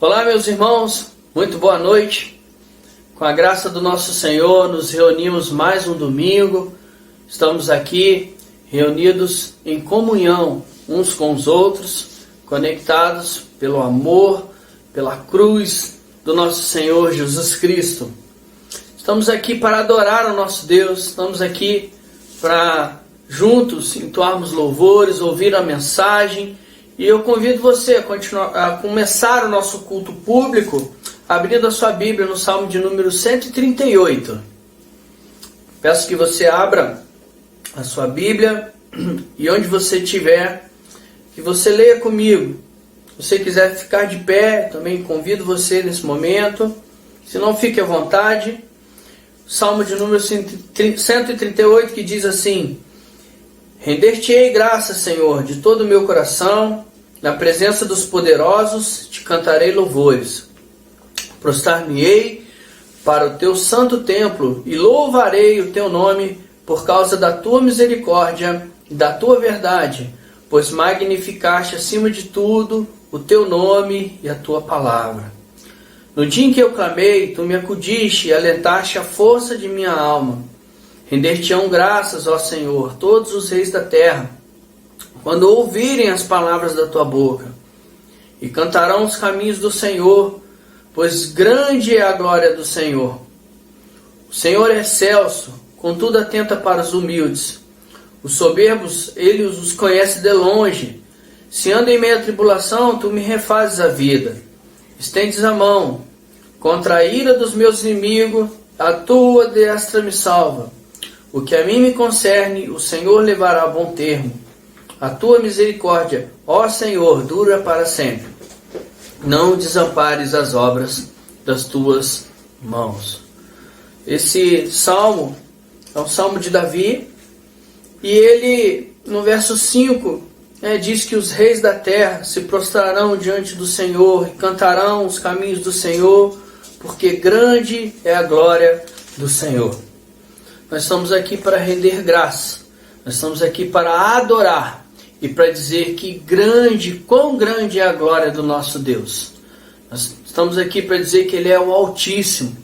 Olá, meus irmãos, muito boa noite. Com a graça do nosso Senhor, nos reunimos mais um domingo. Estamos aqui reunidos em comunhão uns com os outros, conectados pelo amor, pela cruz do nosso Senhor Jesus Cristo. Estamos aqui para adorar o nosso Deus, estamos aqui para juntos entoarmos louvores, ouvir a mensagem. E eu convido você a começar o nosso culto público abrindo a sua Bíblia no Salmo de número 138. Peço que você abra a sua Bíblia e onde você estiver, que você leia comigo. Se você quiser ficar de pé, também convido você nesse momento. Se não, fique à vontade. Salmo de número 138 que diz assim: Render-te-ei graças, Senhor, de todo o meu coração, na presença dos poderosos te cantarei louvores. Prostrar-me-ei para o teu santo templo e louvarei o teu nome por causa da tua misericórdia e da tua verdade, pois magnificaste acima de tudo o teu nome e a tua palavra. No dia em que eu clamei, tu me acudiste e alentaste a força de minha alma. Render-te-ão graças, ó Senhor, todos os reis da terra, quando ouvirem as palavras da tua boca, e cantarão os caminhos do Senhor, pois grande é a glória do Senhor. O Senhor é excelso, contudo atenta para os humildes. Os soberbos, ele os conhece de longe. Se ando em meia tribulação, tu me refazes a vida. Estendes a mão contra a ira dos meus inimigos, a tua destra me salva. O que a mim me concerne, o Senhor levará a bom termo. A tua misericórdia, ó Senhor, dura para sempre. Não desampares as obras das tuas mãos. Esse salmo é um salmo de Davi, e ele, no verso 5, diz que os reis da terra se prostrarão diante do Senhor e cantarão os caminhos do Senhor, porque grande é a glória do Senhor. Nós estamos aqui para render graça, nós estamos aqui para adorar e para dizer que quão grande é a glória do nosso Deus. Nós estamos aqui para dizer que Ele é o Altíssimo,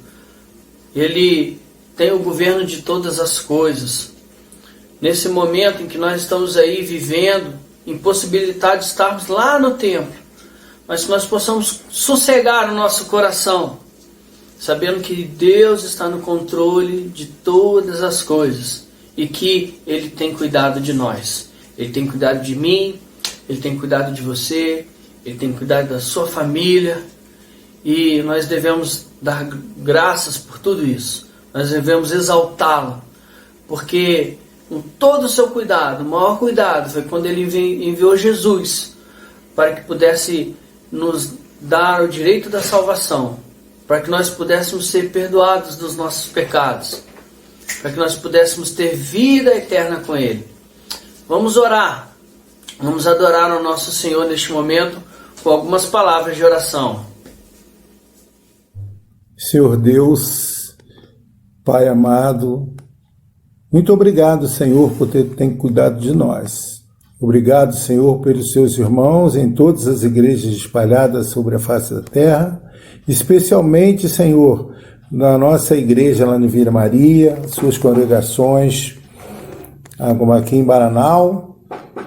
Ele tem o governo de todas as coisas. Nesse momento em que nós estamos aí vivendo, impossibilitados de estarmos lá no templo, mas que nós possamos sossegar o nosso coração, sabendo que Deus está no controle de todas as coisas e que Ele tem cuidado de nós. Ele tem cuidado de mim, Ele tem cuidado de você, Ele tem cuidado da sua família, e nós devemos dar graças por tudo isso. Nós devemos exaltá-lo, porque com todo o seu cuidado, o maior cuidado foi quando Ele enviou Jesus para que pudesse nos dar o direito da salvação, para que nós pudéssemos ser perdoados dos nossos pecados, para que nós pudéssemos ter vida eterna com Ele. Vamos orar, vamos adorar ao nosso Senhor neste momento com algumas palavras de oração. Senhor Deus, Pai amado, muito obrigado, Senhor, por ter cuidado de nós. Obrigado, Senhor, pelos seus irmãos em todas as igrejas espalhadas sobre a face da terra, especialmente, Senhor, na nossa igreja lá no Vila Maria, suas congregações, como aqui em Baranal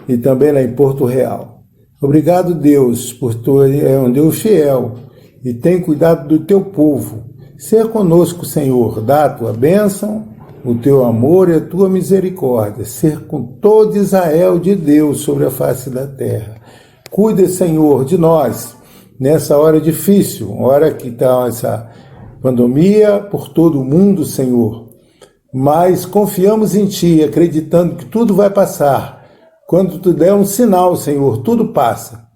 e também lá em Porto Real. Obrigado, Deus, por tu é um Deus fiel e tem cuidado do teu povo. Ser conosco, Senhor, dá a tua bênção, o teu amor e a tua misericórdia. Ser com todo Israel de Deus sobre a face da terra. Cuida, Senhor, de nós nessa hora difícil, hora que está essa pandemia por todo o mundo, Senhor. Mas confiamos em Ti, acreditando que tudo vai passar. Quando Tu der um sinal, Senhor, tudo passa.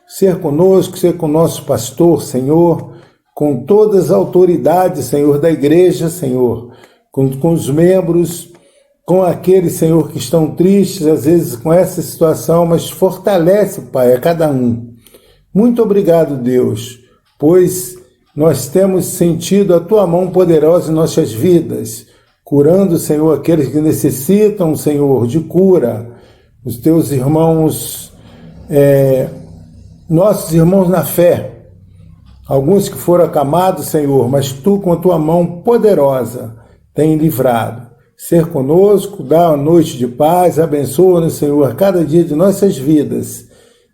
Ser conosco, ser com o nosso pastor, Senhor, com todas as autoridades, Senhor, da igreja, Senhor, com os membros, com aqueles, Senhor, que estão tristes, às vezes, com essa situação, mas fortalece, Pai, a cada um. Muito obrigado, Deus, pois nós temos sentido a Tua mão poderosa em nossas vidas, curando, Senhor, aqueles que necessitam, Senhor, de cura, os Teus irmãos, nossos irmãos na fé, Alguns que foram acamados, Senhor, mas Tu, com a Tua mão poderosa, tem livrado. Ser conosco, dá uma noite de paz, abençoa-nos, Senhor, cada dia de nossas vidas.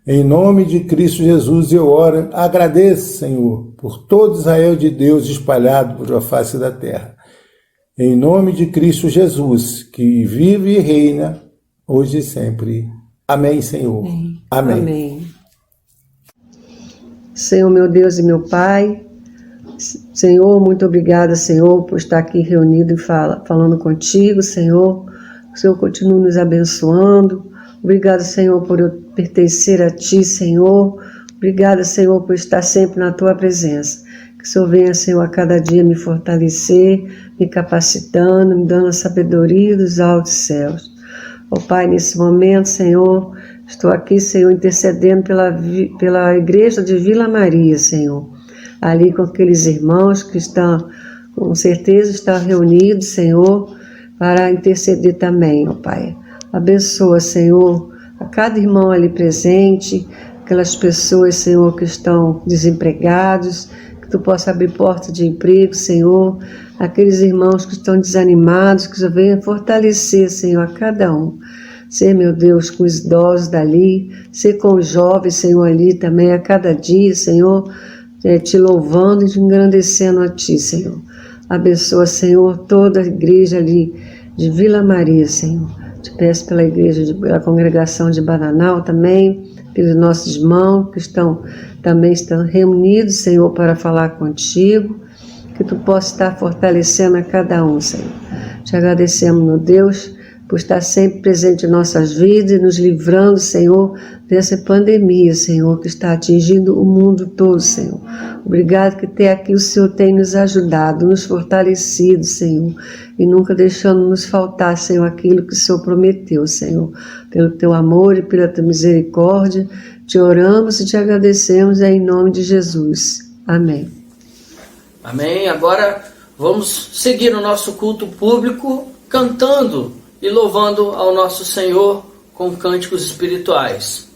Em nome de Cristo Jesus eu oro, agradeço, Senhor, por todo Israel de Deus espalhado por a face da terra. Em nome de Cristo Jesus, que vive e reina, hoje e sempre. Amém, Senhor. Amém. Amém. Senhor, meu Deus e meu Pai, Senhor, muito obrigada, Senhor, por estar aqui reunido e falando contigo, Senhor. O Senhor continue nos abençoando. Obrigada, Senhor, por eu pertencer a Ti, Senhor. Obrigada, Senhor, por estar sempre na Tua presença. Que o Senhor venha, Senhor, a cada dia me fortalecer, me capacitando, me dando a sabedoria dos altos céus. Ó Pai, nesse momento, Senhor, estou aqui, Senhor, intercedendo pela igreja de Vila Maria, Senhor. Ali com aqueles irmãos que estão, com certeza, estão reunidos, Senhor, para interceder também, ó Pai. Abençoa, Senhor, a cada irmão ali presente, aquelas pessoas, Senhor, que estão desempregados, que Tu possa abrir porta de emprego, Senhor. Aqueles irmãos que estão desanimados, que Tu venha fortalecer, Senhor, a cada um. Ser, meu Deus, com os idosos dali, ser com os jovens, Senhor, ali também, a cada dia, Senhor, Te louvando e Te engrandecendo a Ti, Senhor. Abençoa, Senhor, toda a igreja ali de Vila Maria, Senhor. Te peço pela congregação de Bananal também, pelos nossos irmãos que também estão reunidos, Senhor, para falar contigo, que Tu possa estar fortalecendo a cada um, Senhor. Te agradecemos, meu Deus, por estar sempre presente em nossas vidas e nos livrando, Senhor, dessa pandemia, Senhor, que está atingindo o mundo todo, Senhor. Obrigado que até aqui o Senhor tem nos ajudado, nos fortalecido, Senhor, e nunca deixando nos faltar, Senhor, aquilo que o Senhor prometeu, Senhor. Pelo Teu amor e pela Tua misericórdia, Te oramos e Te agradecemos em nome de Jesus. Amém. Amém. Agora vamos seguir o nosso culto público cantando e louvando ao nosso Senhor com cânticos espirituais.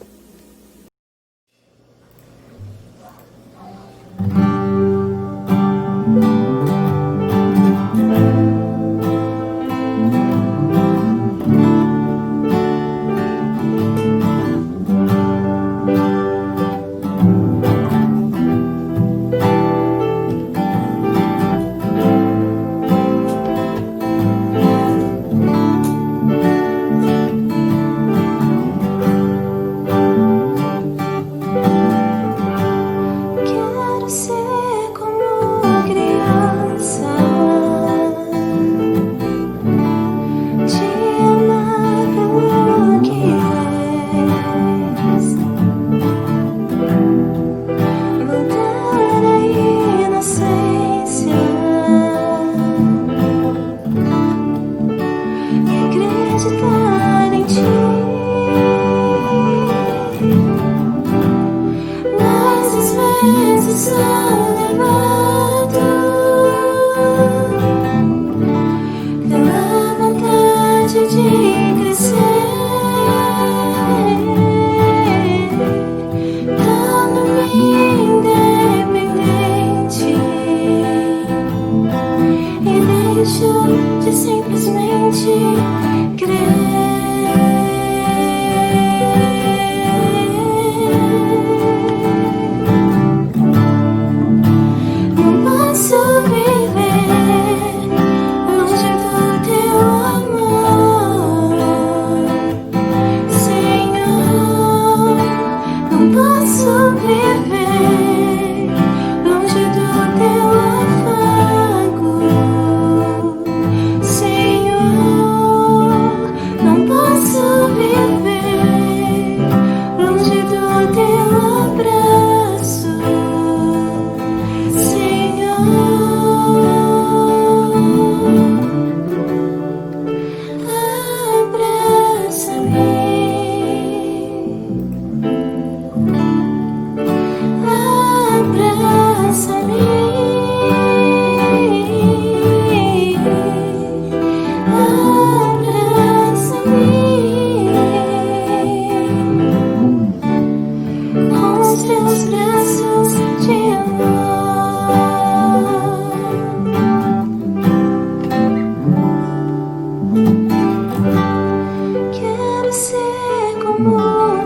quero ser como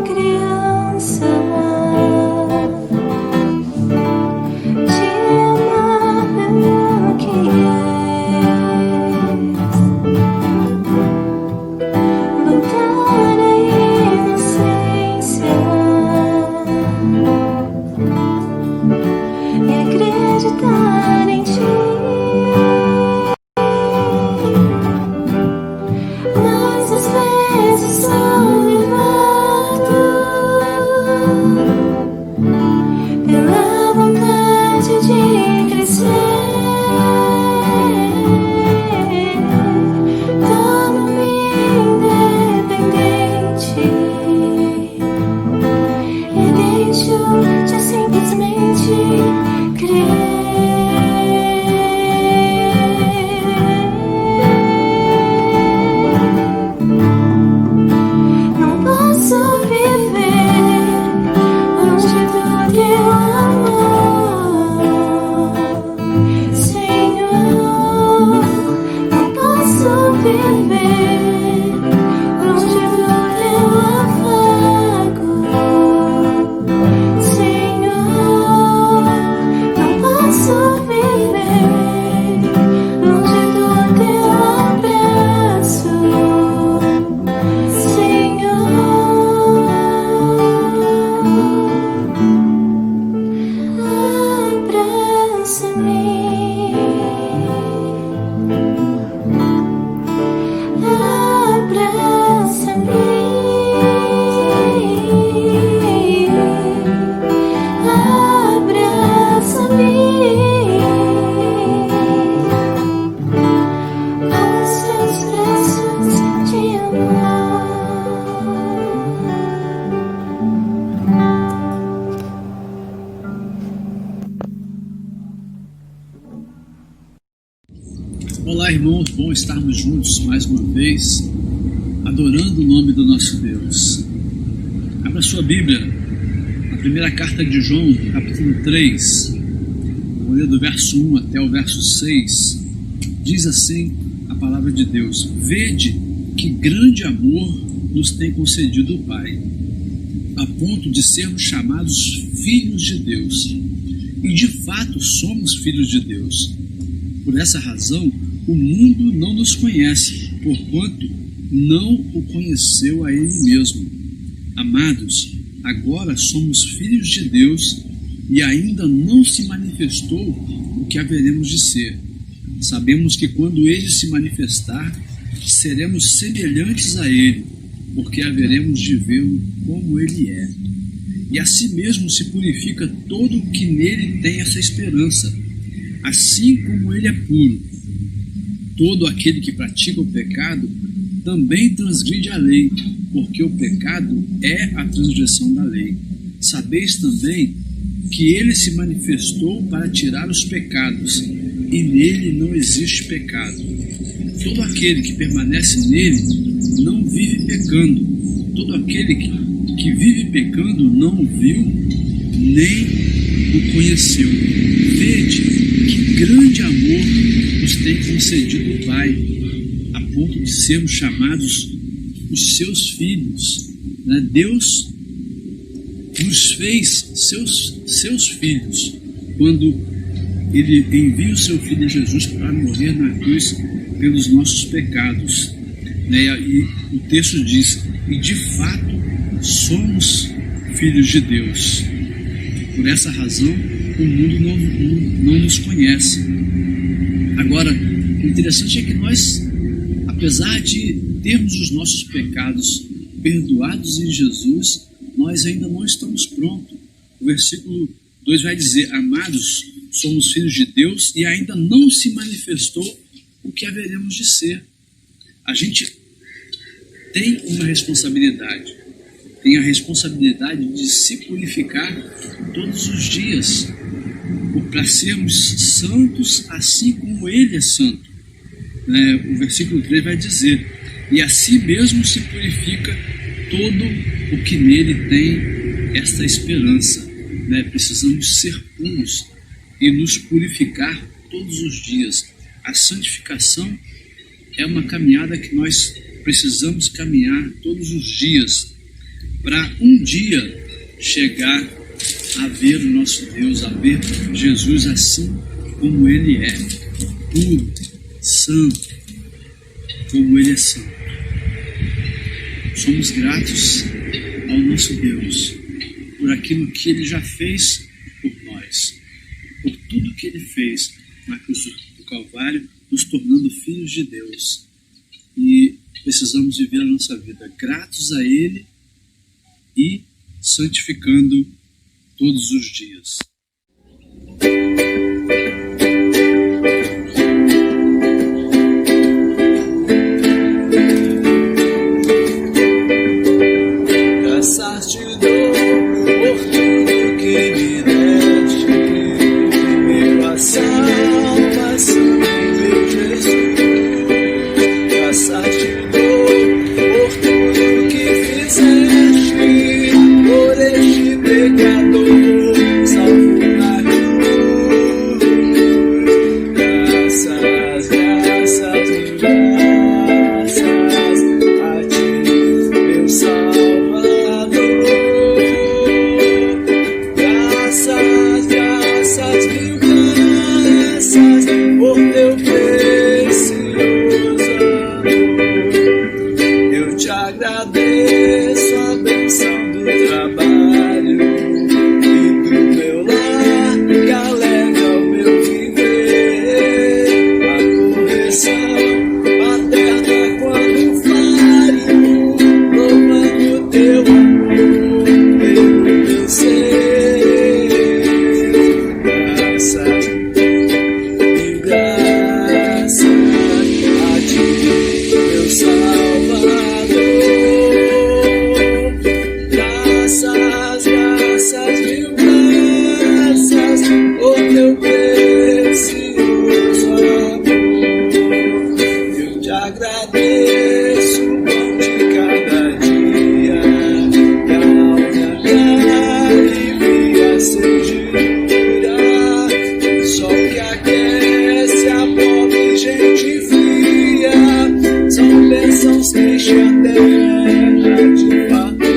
criança, te amar pelo que és, voltar à inocência e acreditar em ti. Mas às vezes sou levado pela vontade de crescer, torno-me independente e deixo de simplesmente crer. Não posso viver longe do teu amor, Senhor. Não posso viver longe do teu afago, Senhor. Não posso viver longe do teu abraço, Senhor. Abraça-me, abraça-me com os seus braços de amor. Olá, irmãos, bom estarmos juntos mais uma vez, adorando o nome do nosso Deus. Abra sua Bíblia, na primeira carta de João, capítulo 3, vou ler do verso 1 até o verso 6, diz assim a palavra de Deus: Vede que grande amor nos tem concedido o Pai, a ponto de sermos chamados filhos de Deus, e de fato somos filhos de Deus. Por essa razão, o mundo não nos conhece, porquanto não o conheceu a Ele mesmo. Amados, agora somos filhos de Deus e ainda não se manifestou o que haveremos de ser. Sabemos que quando Ele se manifestar, seremos semelhantes a Ele, porque haveremos de vê-lo como Ele é. E assim mesmo se purifica todo o que nele tem essa esperança, assim como Ele é puro. Todo aquele que pratica o pecado também transgride a lei, porque o pecado é a transgressão da lei. Sabeis também que Ele se manifestou para tirar os pecados, e nele não existe pecado. Todo aquele que permanece nele não vive pecando. Todo aquele que vive pecando não o viu, nem o conheceu. Vede que grande amor nos tem concedido o Pai, a ponto de sermos chamados os seus filhos. Deus nos fez seus filhos quando Ele envia o seu Filho Jesus para morrer na cruz pelos nossos pecados. E o texto diz: e de fato somos filhos de Deus. Por essa razão, o mundo não nos conhece. Agora, o interessante é que nós, apesar de termos os nossos pecados perdoados em Jesus, nós ainda não estamos prontos. O versículo 2 vai dizer: amados, somos filhos de Deus e ainda não se manifestou o que haveremos de ser. A gente tem uma responsabilidade. Tem a responsabilidade de se purificar todos os dias, para sermos santos assim como Ele é santo. O versículo 3 vai dizer: e assim mesmo se purifica todo o que nele tem esta esperança. Precisamos ser puros e nos purificar todos os dias. A santificação é uma caminhada que nós precisamos caminhar todos os dias para um dia chegar a ver o nosso Deus, a ver Jesus assim como Ele é, puro, santo, como Ele é santo. Somos gratos ao nosso Deus por aquilo que Ele já fez por nós, por tudo que Ele fez na cruz do Calvário, nos tornando filhos de Deus. E precisamos viver a nossa vida gratos a Ele e santificando todos os dias. Graças te dou por tudo que me deste, primeiro a salvação, meu Jesus. Graças te dou por tudo que fizeste, por este pecador salvo na cruz. Graças, graças, mil graças a ti, meu Salvador. Graças, graças, mil graças por teu precioso amor. Eu te agradeço a bênção do trabalho e do meu lar, que alegra o meu viver. A correção paterna quando falho, louvando teu amor pelo meu ser. Graças, mil graças a ti, meu Salvador. Graças, graças, mil graças por teu precioso amor. Eu te agradeço o pão de cada dia, que a alma alivia a sede dura, o sol que aquece a pobre gente fria, são bênçãos que enche a terra de fartura.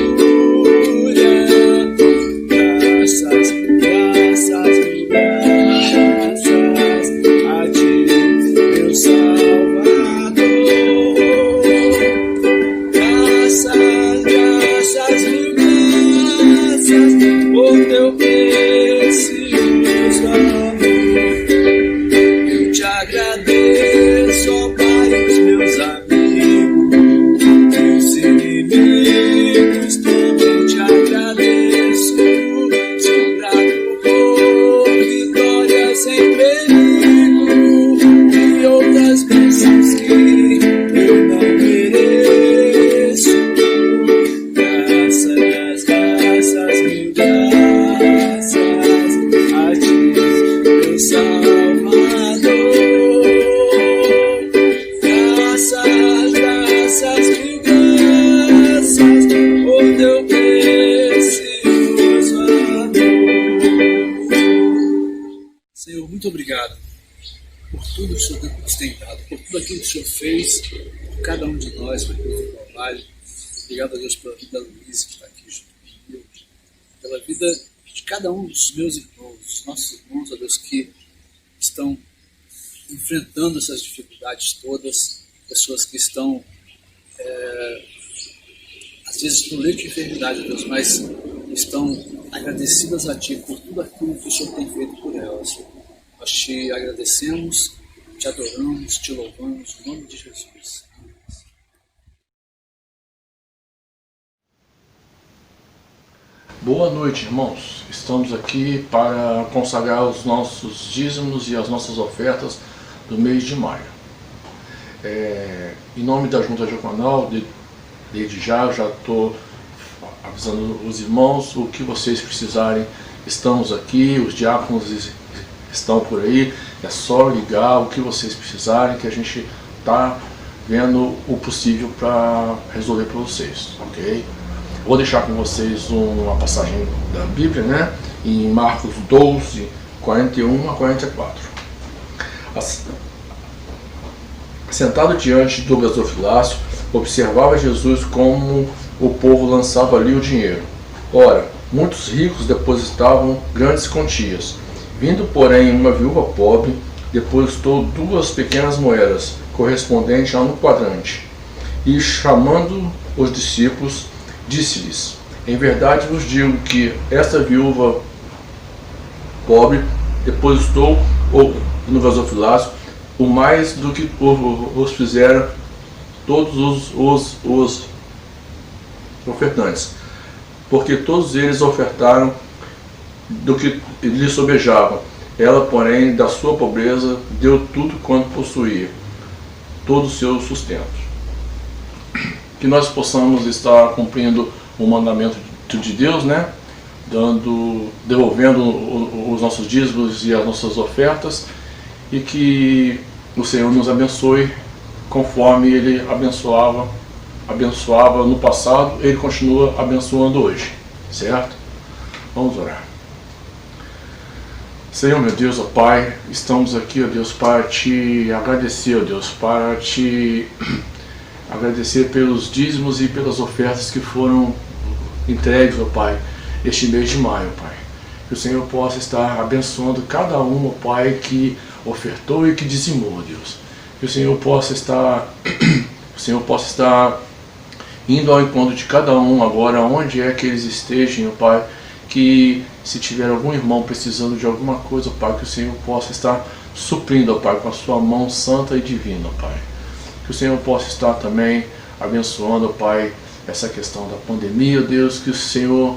Graças, graças, mil graças a ti, meu Salvador. Graças, graças, mil graças por teu precioso amor. Eu te agradeço, ó Pai, os meus amigos, meus inimigos, também te agradeço. Sou grato por vitórias em perigo e outras bênçãos que eu não mereço. Graças, graças, mil graças a ti, meu Salvador. Graças, graças, mil graças por teu precioso amor. Senhor, muito obrigado por tudo que o Senhor nos tem dado, por tudo aquilo que o Senhor fez por cada um de nós, por aquilo que trabalho. Obrigado a Deus pela vida da Luísa que está aqui junto comigo, pela vida de cada um dos meus irmãos, dos nossos irmãos, ó Deus, que estão enfrentando essas dificuldades todas, pessoas que estão, às vezes, no leito de enfermidade, ó Deus, mas estão agradecidas a Ti por tudo aquilo que o Senhor tem feito por elas. Nós Te agradecemos, Te adoramos, Te louvamos, em nome de Jesus. Boa noite, irmãos. Estamos aqui para consagrar os nossos dízimos e as nossas ofertas do mês de maio. Em nome da Junta Diaconal, desde já estou avisando os irmãos o que vocês precisarem. Estamos aqui, os diáconos estão por aí, é só ligar o que vocês precisarem que a gente está vendo o possível para resolver para vocês, ok? Vou deixar com vocês uma passagem da Bíblia, né? Em Marcos 12, 41 a 44. Sentado diante do gasofilácio, observava Jesus como o povo lançava ali o dinheiro. Ora, muitos ricos depositavam grandes quantias. Vindo, porém, uma viúva pobre, depositou 2 pequenas moedas, correspondentes a 1 quadrante. E, chamando os discípulos, disse-lhes: em verdade vos digo que esta viúva pobre depositou no gasofilácio o mais do que os fizeram todos os ofertantes, porque todos eles ofertaram do que lhe sobejava. Ela, porém, da sua pobreza, deu tudo quanto possuía, todo o seu sustento. Que nós possamos estar cumprindo o mandamento de Deus, né? Devolvendo os nossos dízimos e as nossas ofertas, e que o Senhor nos abençoe conforme Ele abençoava no passado, Ele continua abençoando hoje, certo? Vamos orar. Senhor, meu Deus, ó Pai, estamos aqui, ó Deus, para Te agradecer, ó Deus, para Te agradecer pelos dízimos e pelas ofertas que foram entregues, ó Pai, este mês de maio, Pai. Que o Senhor possa estar abençoando cada um, ó Pai, que ofertou e que dizimou, ó Deus. Que o Senhor possa estar indo ao encontro de cada um agora, onde é que eles estejam, ó Pai, que se tiver algum irmão precisando de alguma coisa, ó Pai, que o Senhor possa estar suprindo, ó Pai, com a sua mão santa e divina, ó Pai. Que o Senhor possa estar também abençoando, ó Pai, essa questão da pandemia, ó Deus, que o Senhor,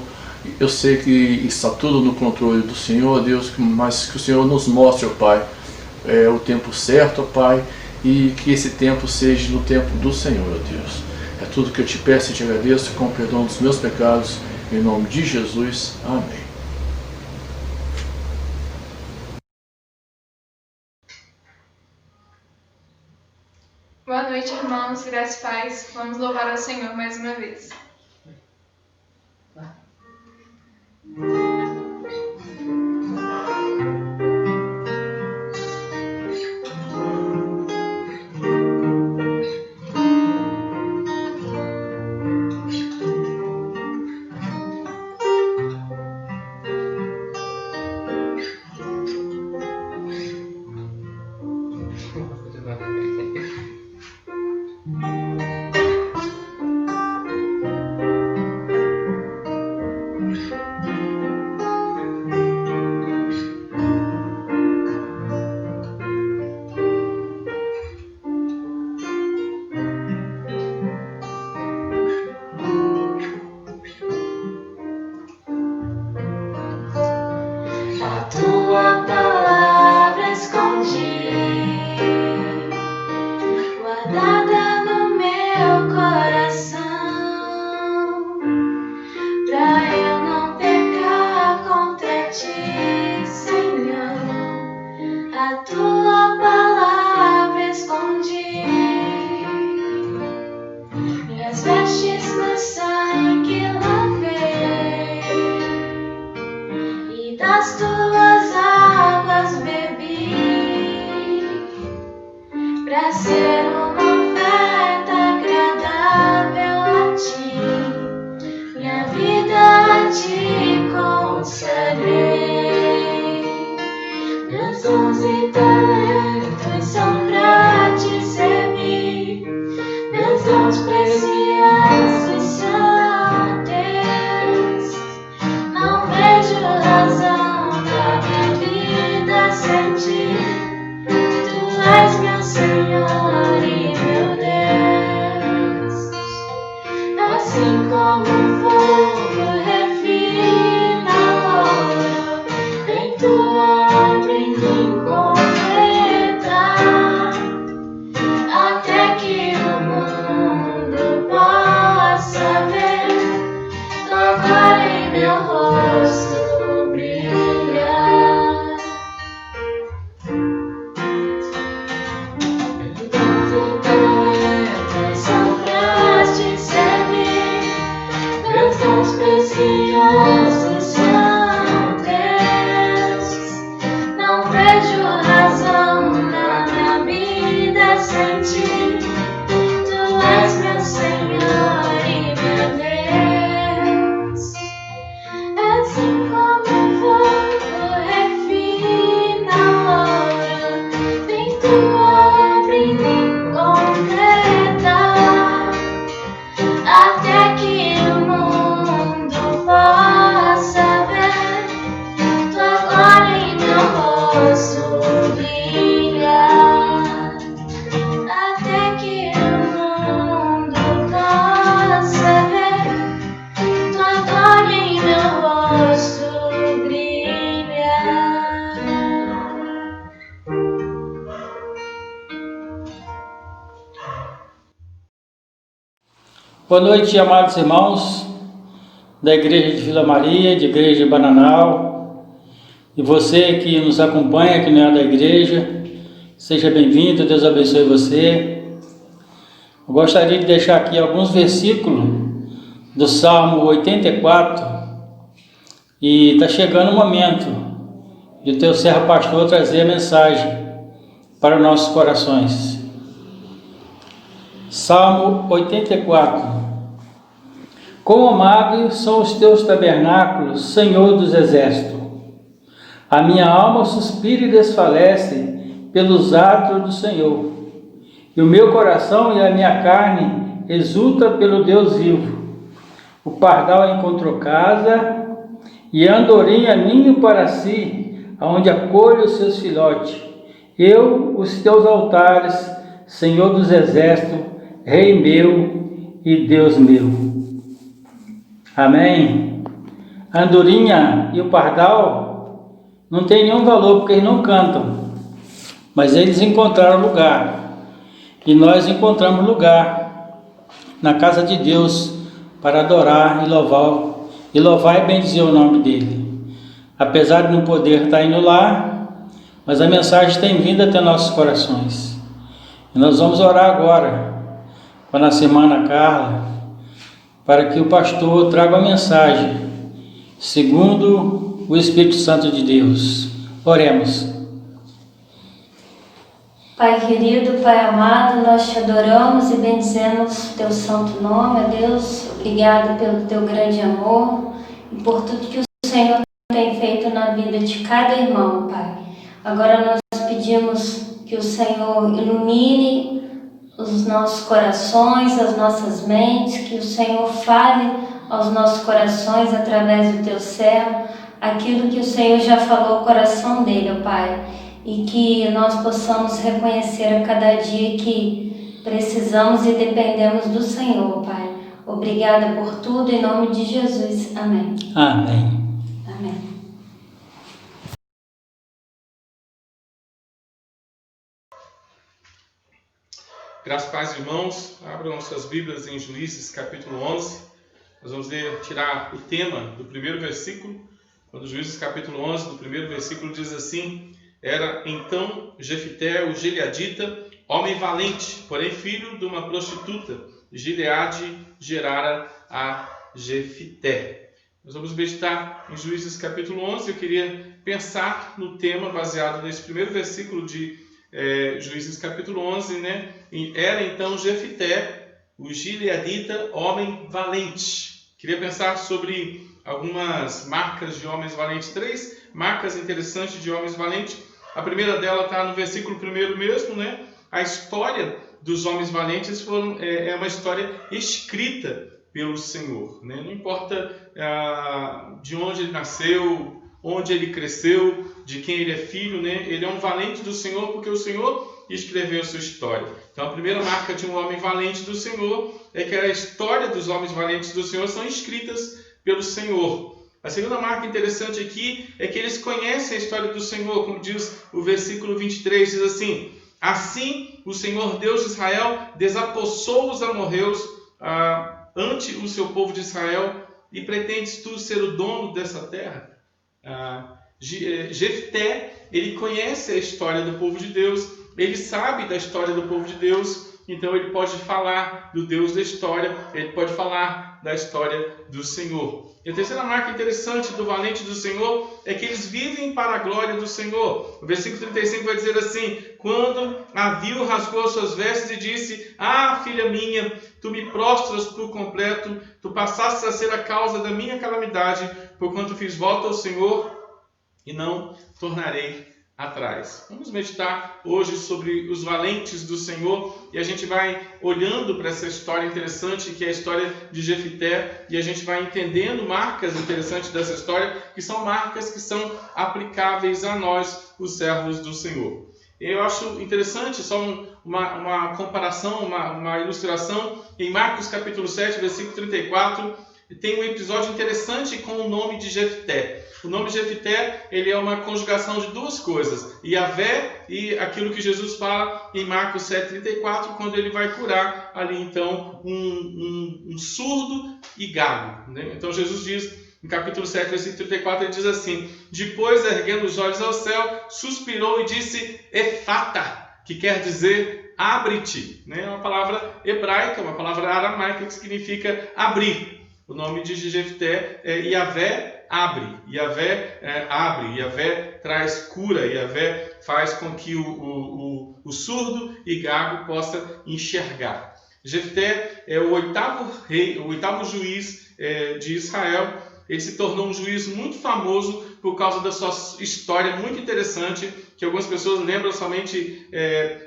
eu sei que está tudo no controle do Senhor, ó Deus, mas que o Senhor nos mostre, ó Pai, o tempo certo, ó Pai, e que esse tempo seja no tempo do Senhor, ó Deus. É tudo que eu te peço e te agradeço, com o perdão dos meus pecados, em nome de Jesus. Amém. Boa noite, irmãos, graças e paz. Vamos louvar ao Senhor mais uma vez. A tua palavra escondi, guardada no meu coração, pra eu não pecar contra ti, Senhor. A tua palavra escondi, minhas vestes no sangue lavei, e das tuas águas bebi, pra ser uma oferta agradável a ti, minha vida a ti consagrei. Meus dons e talentos são pra te servir, meus dons preciosos são a Deus. Não vejo razão pra minha vida sem ti, tu és meu Senhor e meu Deus. Assim como o fogo refina a ouro, vem tua obra em mim completar, até que o mundo possa ver tua glória em meu rosto brilhar. Meus dons e talentos são pra te servir, Boa noite, amados irmãos da Igreja de Vila Maria, de Igreja de Bananal, e você que nos acompanha, que não é da igreja, seja bem-vindo, Deus abençoe você. Eu gostaria de deixar aqui alguns versículos do Salmo 84, e está chegando o momento de o teu servo pastor trazer a mensagem para os nossos corações. Salmo 84. Quão amáveis são os teus tabernáculos, Senhor dos exércitos! A minha alma suspira e desfalece pelos atos do Senhor, e o meu coração e a minha carne exulta pelo Deus vivo. O pardal encontrou casa, e a andorinha ninho para si, aonde acolhe os seus filhotes. Eu, os teus altares, Senhor dos exércitos, Rei meu e Deus meu. Amém. A andorinha e o pardal não tem nenhum valor porque eles não cantam, mas eles encontraram lugar, e nós encontramos lugar na casa de Deus para adorar e louvar e bendizer o nome dele. Apesar de não poder estar indo lá, mas a mensagem tem vindo até nossos corações, e nós vamos orar agora com a nossa irmã Carla, para que o pastor traga a mensagem segundo o Espírito Santo de Deus. Oremos. Pai querido, Pai amado, nós te adoramos e bendizemos teu santo nome, ó Deus. Obrigado pelo teu grande amor e por tudo que o Senhor tem feito na vida de cada irmão, Pai. Agora nós pedimos que o Senhor ilumine os nossos corações, as nossas mentes, que o Senhor fale aos nossos corações através do teu servo, aquilo que o Senhor já falou ao coração dele, ó Pai, e que nós possamos reconhecer a cada dia que precisamos e dependemos do Senhor, Pai. Obrigada por tudo, em nome de Jesus. Amém. Amém. Amém. Graças a paz, irmãos. Abram suas Bíblias em Juízes, capítulo 11. Nós vamos tirar o tema do primeiro versículo. Quando Juízes, capítulo 11, do primeiro versículo, diz assim: Era então Jefité, o gileadita, homem valente, porém filho de uma prostituta. Gileade gerara a Jefité. Nós vamos meditar em Juízes, capítulo 11. Eu queria pensar no tema baseado nesse primeiro versículo de Juízes capítulo 11, né? Era então Jefité, o gileadita, homem valente. Queria pensar sobre algumas marcas de homens valentes, 3 marcas interessantes de homens valentes. A primeira dela está no versículo 1 mesmo, né? A história dos homens valentes é uma história escrita pelo Senhor, né? Não importa de onde ele nasceu, onde ele cresceu, de quem ele é filho, né? Ele é um valente do Senhor porque o Senhor escreveu a sua história. Então a primeira marca de um homem valente do Senhor é que a história dos homens valentes do Senhor são escritas pelo Senhor. A segunda marca interessante aqui é que eles conhecem a história do Senhor, como diz o versículo 23, diz assim: Assim o Senhor Deus de Israel desapossou os amorreus ante o seu povo de Israel, e pretendes tu ser o dono dessa terra? Jefté, ele conhece a história do povo de Deus, ele sabe da história do povo de Deus, então ele pode falar do Deus da história, ele pode falar da história do Senhor. E a terceira marca interessante do valente do Senhor é que eles vivem para a glória do Senhor. O versículo 35 vai dizer assim: Quando a viu, rasgou as suas vestes e disse: filha minha, tu me prostras por completo, tu passastes a ser a causa da minha calamidade, porquanto fiz voto ao Senhor e não tornarei atrás. Vamos meditar hoje sobre os valentes do Senhor, e a gente vai olhando para essa história interessante que é a história de Jefité, e a gente vai entendendo marcas interessantes dessa história, que são marcas que são aplicáveis a nós, os servos do Senhor. Eu acho interessante, só uma comparação, uma ilustração, em Marcos capítulo 7, versículo 34, tem um episódio interessante com o nome de Jefté. O nome Jefté, ele é uma conjugação de duas coisas, Yavé e aquilo que Jesus fala em Marcos 7,34, quando ele vai curar ali então um surdo e gago, né? Então Jesus diz, no capítulo 7, versículo 34, ele diz assim: depois, erguendo os olhos ao céu, suspirou e disse Efata, que quer dizer abre-te, né? É uma palavra hebraica, uma palavra aramaica que significa abrir. O nome de Jefté é Yavé abre, Yavé abre, Yavé traz cura, Yavé faz com que o surdo e gago possa enxergar. Jefté é o oitavo rei, o oitavo juiz de Israel. Ele se tornou um juiz muito famoso por causa da sua história muito interessante, que algumas pessoas lembram somente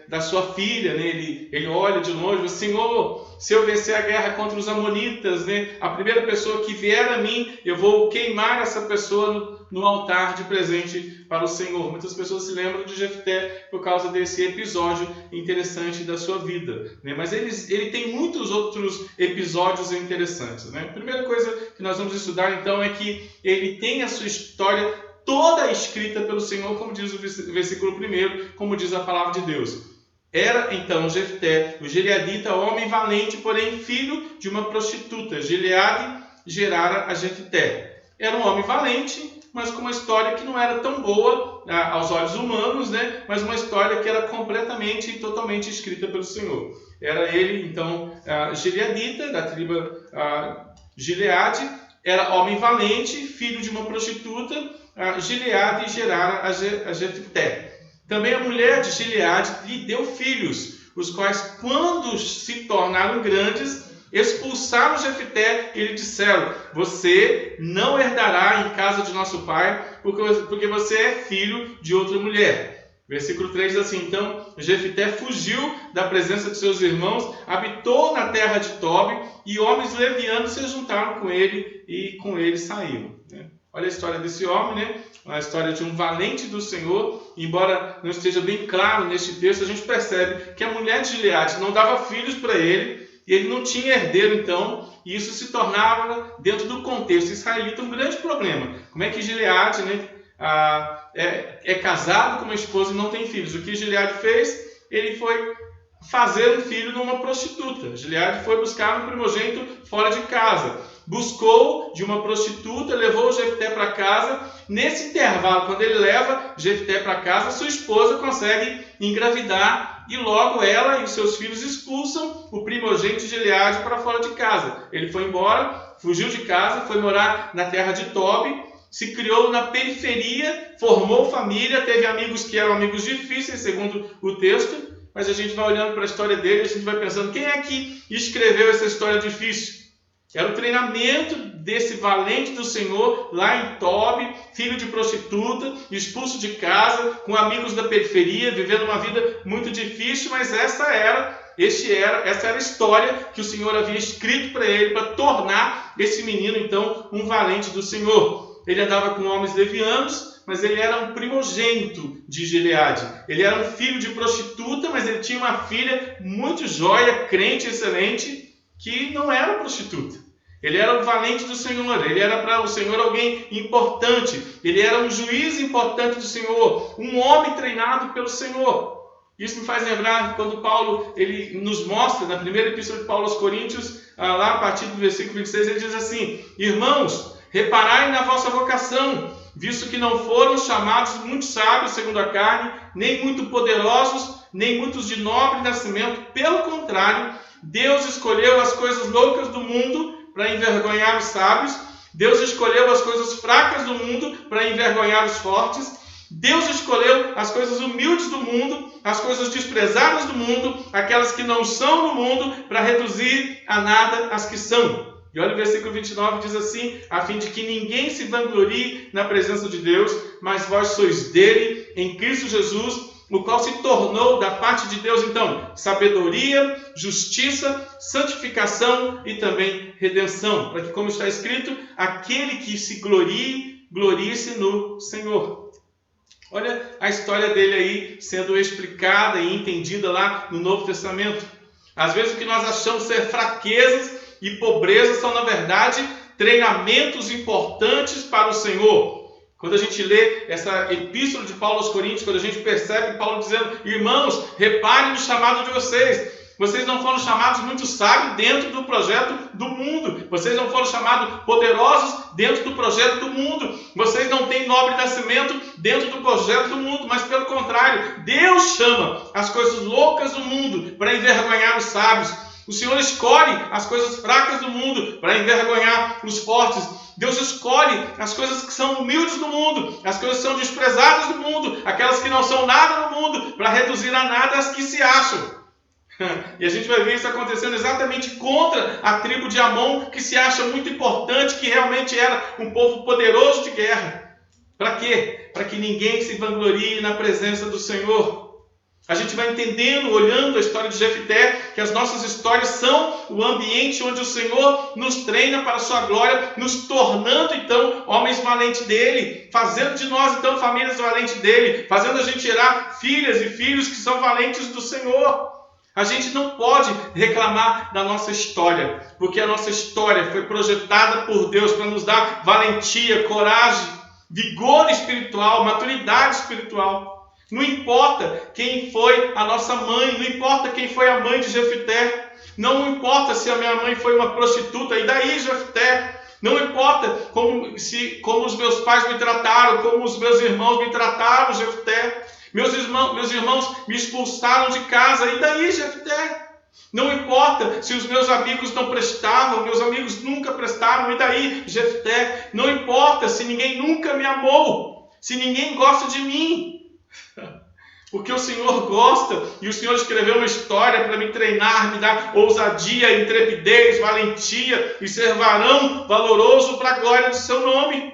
da sua filha, né? Ele olha de longe, Senhor, se eu vencer a guerra contra os amonitas, né? A primeira pessoa que vier a mim, eu vou queimar essa pessoa no altar de presente para o Senhor. Muitas pessoas se lembram de Jefté por causa desse episódio interessante da sua vida, né? Mas ele tem muitos outros episódios interessantes, né? A primeira coisa que nós vamos estudar então é que ele tem a sua história toda escrita pelo Senhor, como diz o versículo 1, como diz a palavra de Deus. Era então Jefté, o gileadita, homem valente, porém filho de uma prostituta. Gileade gerara a Jefté. Era um homem valente, mas com uma história que não era tão boa aos olhos humanos, né? Mas uma história que era completamente e totalmente escrita pelo Senhor. Era ele, então, gileadita, da tribo Gileade, era homem valente, filho de uma prostituta. Gileade gerara a Jefté. Também a mulher de Gileade lhe deu filhos, os quais, quando se tornaram grandes, expulsaram Jefté e lhe disseram: você não herdará em casa de nosso pai, porque você é filho de outra mulher. Versículo 3 diz assim: então Jefté fugiu da presença de seus irmãos, habitou na terra de Tobi, e homens levianos se juntaram com ele e com ele saíram. Olha a história desse homem, né? A história de um valente do Senhor. Embora não esteja bem claro neste texto, a gente percebe que a mulher de Gileade não dava filhos para ele, e ele não tinha herdeiro, então, e isso se tornava, dentro do contexto israelita, um grande problema. Como é que Gileade, né, é casado com uma esposa e não tem filhos? O que Gileade fez? Ele foi fazer um filho numa prostituta. Gileade foi buscar um primogênito fora de casa. Buscou de uma prostituta, levou Jefté para casa. Nesse intervalo, quando ele leva Jefté para casa, sua esposa consegue engravidar e logo ela e os seus filhos expulsam o primogênito de Gileade para fora de casa. Ele foi embora, fugiu de casa, foi morar na terra de Tobi, se criou na periferia, formou família, teve amigos que eram amigos difíceis, segundo o texto, mas a gente vai olhando para a história dele, a gente vai pensando, quem é que escreveu essa história difícil? Era o treinamento desse valente do Senhor lá em Tobi, filho de prostituta, expulso de casa, com amigos da periferia, vivendo uma vida muito difícil, mas essa era a história que o Senhor havia escrito para ele, para tornar esse menino, então, um valente do Senhor. Ele andava com homens levianos, mas ele era um primogênito de Gileade. Ele era um filho de prostituta, mas ele tinha uma filha muito joia, crente, excelente, que não era prostituta. Ele era o valente do Senhor, ele era para o Senhor alguém importante, ele era um juiz importante do Senhor, um homem treinado pelo Senhor. Isso me faz lembrar quando Paulo ele nos mostra, na primeira epístola de Paulo aos Coríntios, lá a partir do versículo 26, ele diz assim: irmãos, reparai na vossa vocação, visto que não foram chamados muitos sábios segundo a carne, nem muito poderosos, nem muitos de nobre nascimento. Pelo contrário, Deus escolheu as coisas loucas do mundo para envergonhar os sábios. Deus escolheu as coisas fracas do mundo para envergonhar os fortes. Deus escolheu as coisas humildes do mundo, as coisas desprezadas do mundo, aquelas que não são no mundo, para reduzir a nada as que são. E olha o versículo 29, diz assim: a fim de que ninguém se vanglorie na presença de Deus, mas vós sois dele, em Cristo Jesus, o qual se tornou da parte de Deus, então, sabedoria, justiça, santificação e também redenção. Para que, como está escrito, aquele que se glorie-se no Senhor. Olha a história dele aí sendo explicada e entendida lá no Novo Testamento. Às vezes o que nós achamos ser fraquezas e pobrezas são, na verdade, treinamentos importantes para o Senhor. Quando a gente lê essa epístola de Paulo aos Coríntios, quando a gente percebe Paulo dizendo: irmãos, reparem no chamado de vocês. Vocês não foram chamados muito sábios dentro do projeto do mundo. Vocês não foram chamados poderosos dentro do projeto do mundo. Vocês não têm nobre nascimento dentro do projeto do mundo. Mas pelo contrário, Deus chama as coisas loucas do mundo para envergonhar os sábios. O Senhor escolhe as coisas fracas do mundo para envergonhar os fortes. Deus escolhe as coisas que são humildes do mundo, as coisas que são desprezadas do mundo, aquelas que não são nada no mundo, para reduzir a nada as que se acham. E a gente vai ver isso acontecendo exatamente contra a tribo de Amon, que se acha muito importante, que realmente era um povo poderoso de guerra. Para quê? Para que ninguém se vanglorie na presença do Senhor. A gente vai entendendo, olhando a história de Jefté, que as nossas histórias são o ambiente onde o Senhor nos treina para a sua glória, nos tornando então homens valentes dele, fazendo de nós então famílias valentes dele, fazendo a gente gerar filhas e filhos que são valentes do Senhor. A gente não pode reclamar da nossa história, porque a nossa história foi projetada por Deus para nos dar valentia, coragem, vigor espiritual, maturidade espiritual. Não importa quem foi a nossa mãe, não importa quem foi a mãe de Jefté, não importa se a minha mãe foi uma prostituta, e daí Jefté? Não importa como os meus pais me trataram, como os meus irmãos me trataram, Jefté. Meus irmãos me expulsaram de casa, e daí, Jefté? Não importa se os meus amigos não prestavam, meus amigos nunca prestaram, e daí, Jefté? Não importa se ninguém nunca me amou, se ninguém gosta de mim. Porque o Senhor gosta, e o Senhor escreveu uma história para me treinar, me dar ousadia, intrepidez, valentia e ser varão valoroso para a glória do seu nome.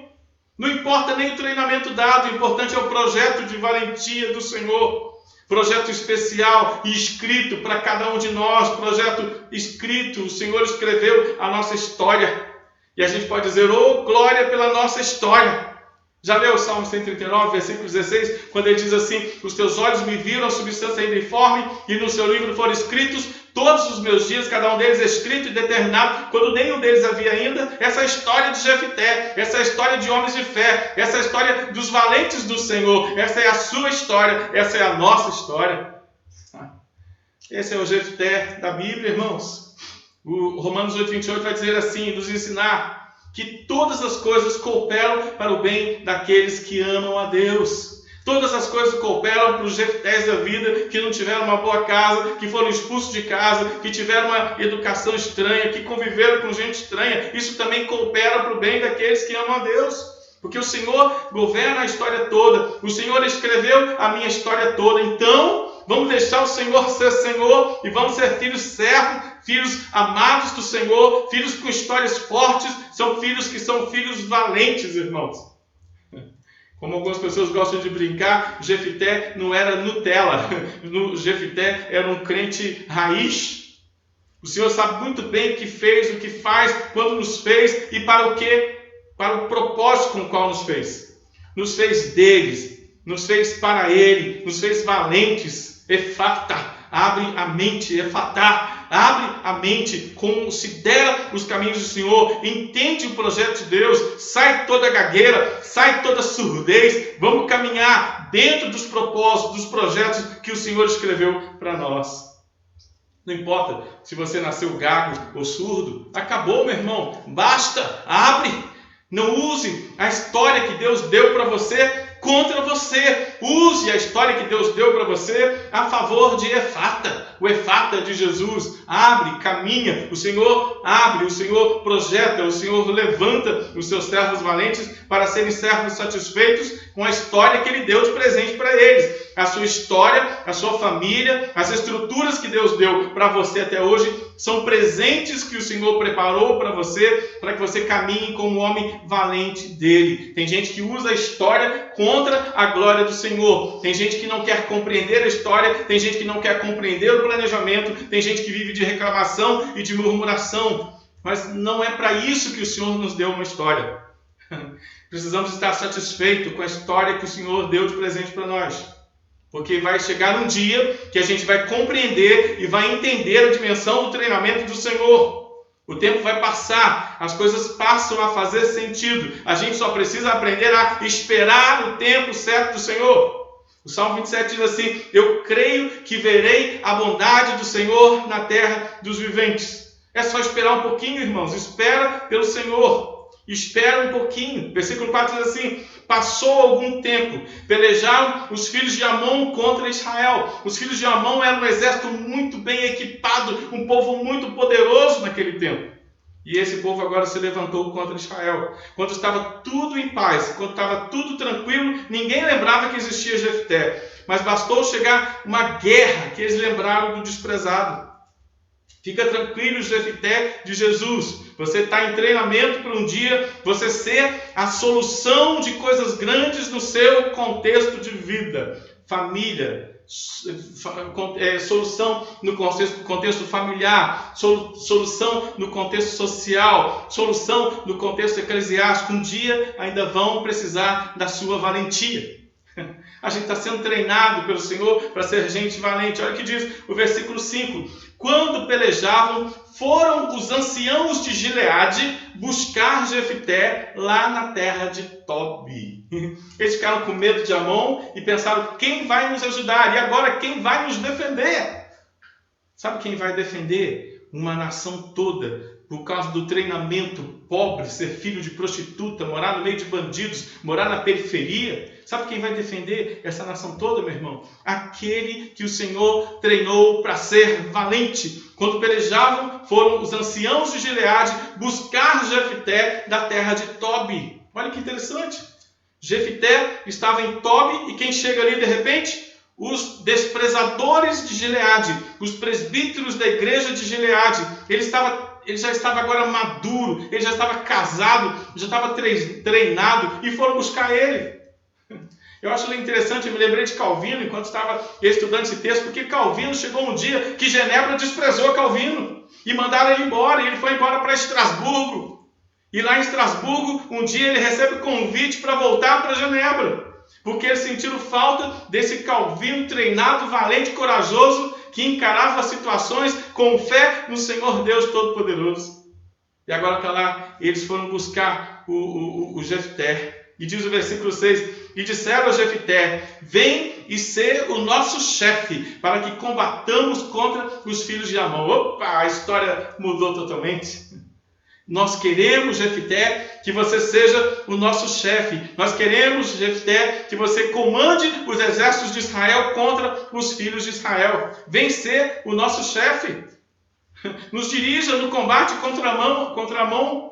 Não importa nem o treinamento dado, o importante é o projeto de valentia do Senhor. Projeto especial e escrito para cada um de nós, projeto escrito, o Senhor escreveu a nossa história. E a gente pode dizer: oh, glória pela nossa história. Já leu o Salmo 139, versículo 16, quando ele diz assim: os teus olhos me viram a substância ainda informe, e no seu livro foram escritos todos os meus dias, cada um deles escrito e determinado, quando nenhum deles havia ainda. Essa é a história de Jefté, essa é a história de homens de fé, essa é a história dos valentes do Senhor, essa é a sua história, essa é a nossa história. Esse é o Jefté da Bíblia, irmãos. O Romanos 8:28 vai dizer assim, nos ensinar que todas as coisas cooperam para o bem daqueles que amam a Deus. Todas as coisas cooperam para os Jeftés da vida, que não tiveram uma boa casa, que foram expulsos de casa, que tiveram uma educação estranha, que conviveram com gente estranha. Isso também coopera para o bem daqueles que amam a Deus. Porque o Senhor governa a história toda. O Senhor escreveu a minha história toda. Então, vamos deixar o Senhor ser Senhor e vamos ser filhos servos, filhos amados do Senhor, filhos com histórias fortes. São filhos que são filhos valentes, irmãos. Como algumas pessoas gostam de brincar, Jefté não era Nutella. Jefté era um crente raiz. O Senhor sabe muito bem o que fez, o que faz, quando nos fez e para o quê? Para o propósito com o qual nos fez. Nos fez deles, nos fez para Ele, nos fez valentes. Efata, abre a mente, efatá, abre a mente, considera os caminhos do Senhor, entende o projeto de Deus, sai toda gagueira, sai toda surdez, vamos caminhar dentro dos propósitos, dos projetos que o Senhor escreveu para nós. Não importa se você nasceu gago ou surdo, acabou, meu irmão, basta, abre, não use a história que Deus deu para você contra você. Use a história que Deus deu para você a favor de Efata, o Efata de Jesus. Abre, caminha, o Senhor abre, o Senhor projeta, o Senhor levanta os seus servos valentes para serem servos satisfeitos com a história que Ele deu de presente para eles. A sua história, a sua família, as estruturas que Deus deu para você até hoje são presentes que o Senhor preparou para que você caminhe como um homem valente dele. Tem gente que usa a história contra a glória do Senhor. Tem gente que não quer compreender a história, tem gente que não quer compreender o planejamento, tem gente que vive de reclamação e de murmuração. Mas não é para isso que o Senhor nos deu uma história. Precisamos estar satisfeitos com a história que o Senhor deu de presente para nós. Porque vai chegar um dia que a gente vai compreender e vai entender a dimensão do treinamento do Senhor. O tempo vai passar, as coisas passam a fazer sentido. A gente só precisa aprender a esperar o tempo certo do Senhor. O Salmo 27 diz assim: eu creio que verei a bondade do Senhor na terra dos viventes. É só esperar um pouquinho, irmãos. Espera pelo Senhor. Espera um pouquinho. Versículo 4 diz assim: passou algum tempo, pelejaram os filhos de Amon contra Israel. Os filhos de Amon eram um exército muito bem equipado, um povo muito poderoso naquele tempo. E esse povo agora se levantou contra Israel. Quando estava tudo em paz, quando estava tudo tranquilo, ninguém lembrava que existia Jefté. Mas bastou chegar uma guerra que eles lembraram do desprezado. Fica tranquilo, Jefté de Jesus. Você está em treinamento para um dia você ser a solução de coisas grandes no seu contexto de vida. Família, solução no contexto familiar, solução no contexto social, solução no contexto eclesiástico. Um dia ainda vão precisar da sua valentia. A gente está sendo treinado pelo Senhor para ser gente valente. Olha o que diz o versículo 5. Quando pelejavam, foram os anciãos de Gileade buscar Jefté lá na terra de Tobi. Eles ficaram com medo de Amon e pensaram: quem vai nos ajudar? E agora quem vai nos defender? Sabe quem vai defender? Uma nação toda, por causa do treinamento pobre, ser filho de prostituta, morar no meio de bandidos, morar na periferia. Sabe quem vai defender essa nação toda, meu irmão? Aquele que o Senhor treinou para ser valente. Quando pelejavam, foram os anciãos de Gileade buscar Jefté da terra de Tobi. Olha que interessante. Jefté estava em Tobi e quem chega ali de repente? Os desprezadores de Gileade, os presbíteros da igreja de Gileade. Ele já estava agora maduro, ele já estava casado, já estava treinado e foram buscar ele. Eu acho interessante, eu me lembrei de Calvino enquanto estava estudando esse texto, porque Calvino chegou um dia que Genebra desprezou Calvino e mandaram ele embora, e ele foi embora para Estrasburgo. E lá em Estrasburgo, um dia ele recebe convite para voltar para Genebra, porque eles sentiram falta desse Calvino treinado, valente, corajoso, que encarava as situações com fé no Senhor Deus Todo-Poderoso. E agora está lá, eles foram buscar o Jefté. E diz o versículo 6, e disseram a Jefté: vem e ser o nosso chefe, para que combatamos contra os filhos de Amon. Opa, a história mudou totalmente. Nós queremos, Jefté, que você seja o nosso chefe. Nós queremos, Jefté, que você comande os exércitos de Israel contra os filhos de Israel. Vem ser o nosso chefe. Nos dirija no combate contra Amon.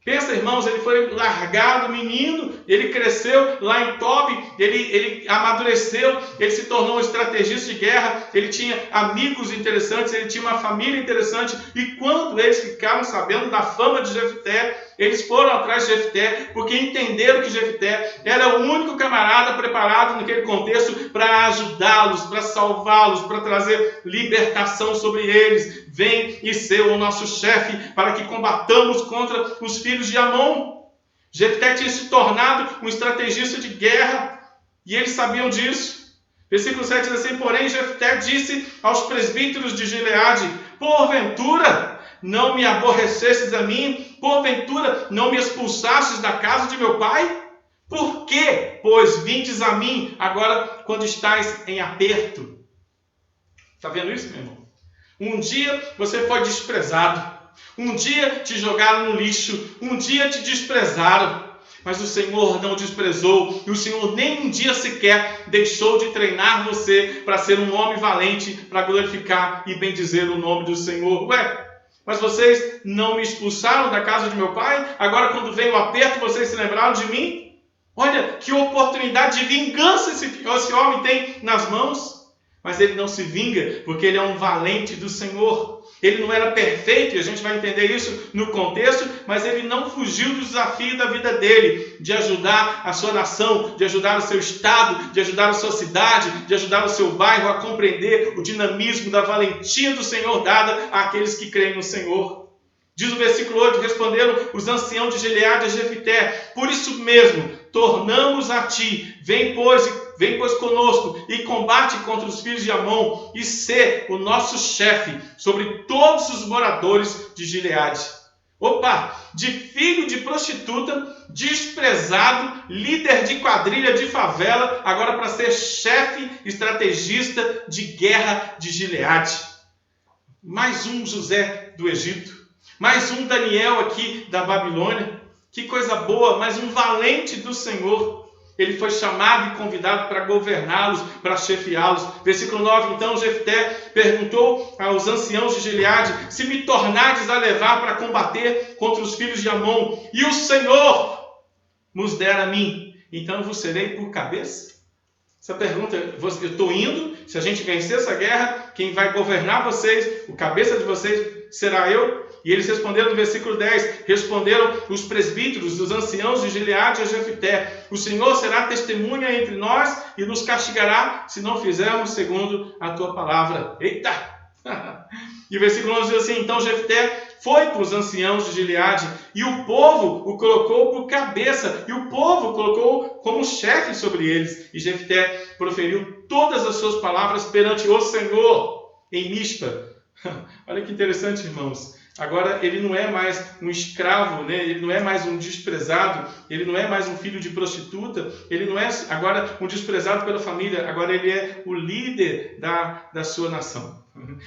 Pensa, irmãos, ele foi largado, menino, ele cresceu lá em Tobi, ele amadureceu, ele se tornou um estrategista de guerra, ele tinha amigos interessantes, ele tinha uma família interessante, e quando eles ficaram sabendo da fama de Jefté, eles foram atrás de Jefté, porque entenderam que Jefté era o único camarada preparado naquele contexto para ajudá-los, para salvá-los, para trazer libertação sobre eles. Vem e ser o nosso chefe para que combatamos contra os filhos de Amon. Jefté tinha se tornado um estrategista de guerra e eles sabiam disso. Versículo 7 diz assim: porém Jefté disse aos presbíteros de Gileade: porventura não me aborrecestes a mim? Porventura não me expulsastes da casa de meu pai? Por que, pois, vindes a mim agora quando estáis em aperto? Está vendo isso, meu irmão? Um dia você foi desprezado, um dia te jogaram no lixo, um dia te desprezaram, mas o Senhor não desprezou, e o Senhor nem um dia sequer deixou de treinar você para ser um homem valente, para glorificar e bendizer o nome do Senhor. Ué, mas vocês não me expulsaram da casa de meu pai? Agora quando veio o aperto, vocês se lembraram de mim? Olha que oportunidade de vingança esse homem tem nas mãos. Mas ele não se vinga, porque ele é um valente do Senhor. Ele não era perfeito, e a gente vai entender isso no contexto, mas ele não fugiu do desafio da vida dele, de ajudar a sua nação, de ajudar o seu estado, de ajudar a sua cidade, de ajudar o seu bairro a compreender o dinamismo da valentia do Senhor dada àqueles que creem no Senhor. Diz o versículo 8, responderam os anciãos de Gileade a Jefté: por isso mesmo, tornamos a ti. Vem, pois conosco e combate contra os filhos de Amon e sê o nosso chefe sobre todos os moradores de Gileade. Opa! De filho de prostituta, desprezado, líder de quadrilha de favela, agora para ser chefe estrategista de guerra de Gileade. Mais um José do Egito. Mais um Daniel aqui da Babilônia. Que coisa boa, mais um valente do Senhor. Ele foi chamado e convidado para governá-los, para chefiá-los. Versículo 9, então Jefté perguntou aos anciãos de Gileade: se me tornardes a levar para combater contra os filhos de Amon, e o Senhor nos der a mim, então vos serei por cabeça? Essa pergunta, eu estou indo, se a gente vencer essa guerra, quem vai governar vocês, o cabeça de vocês, será eu? E eles responderam no versículo 10, responderam os presbíteros, os anciãos de Gileade a Jefté: o Senhor será testemunha entre nós e nos castigará se não fizermos segundo a tua palavra. Eita! E o versículo 11 diz assim: então Jefté foi com os anciãos de Gileade, e o povo o colocou por cabeça, e o povo o colocou como chefe sobre eles. E Jefté proferiu todas as suas palavras perante o Senhor em Mispa. Olha que interessante, irmãos. Agora ele não é mais um escravo, né? Ele não é mais um desprezado, ele não é mais um filho de prostituta, ele não é agora um desprezado pela família, agora ele é o líder da sua nação.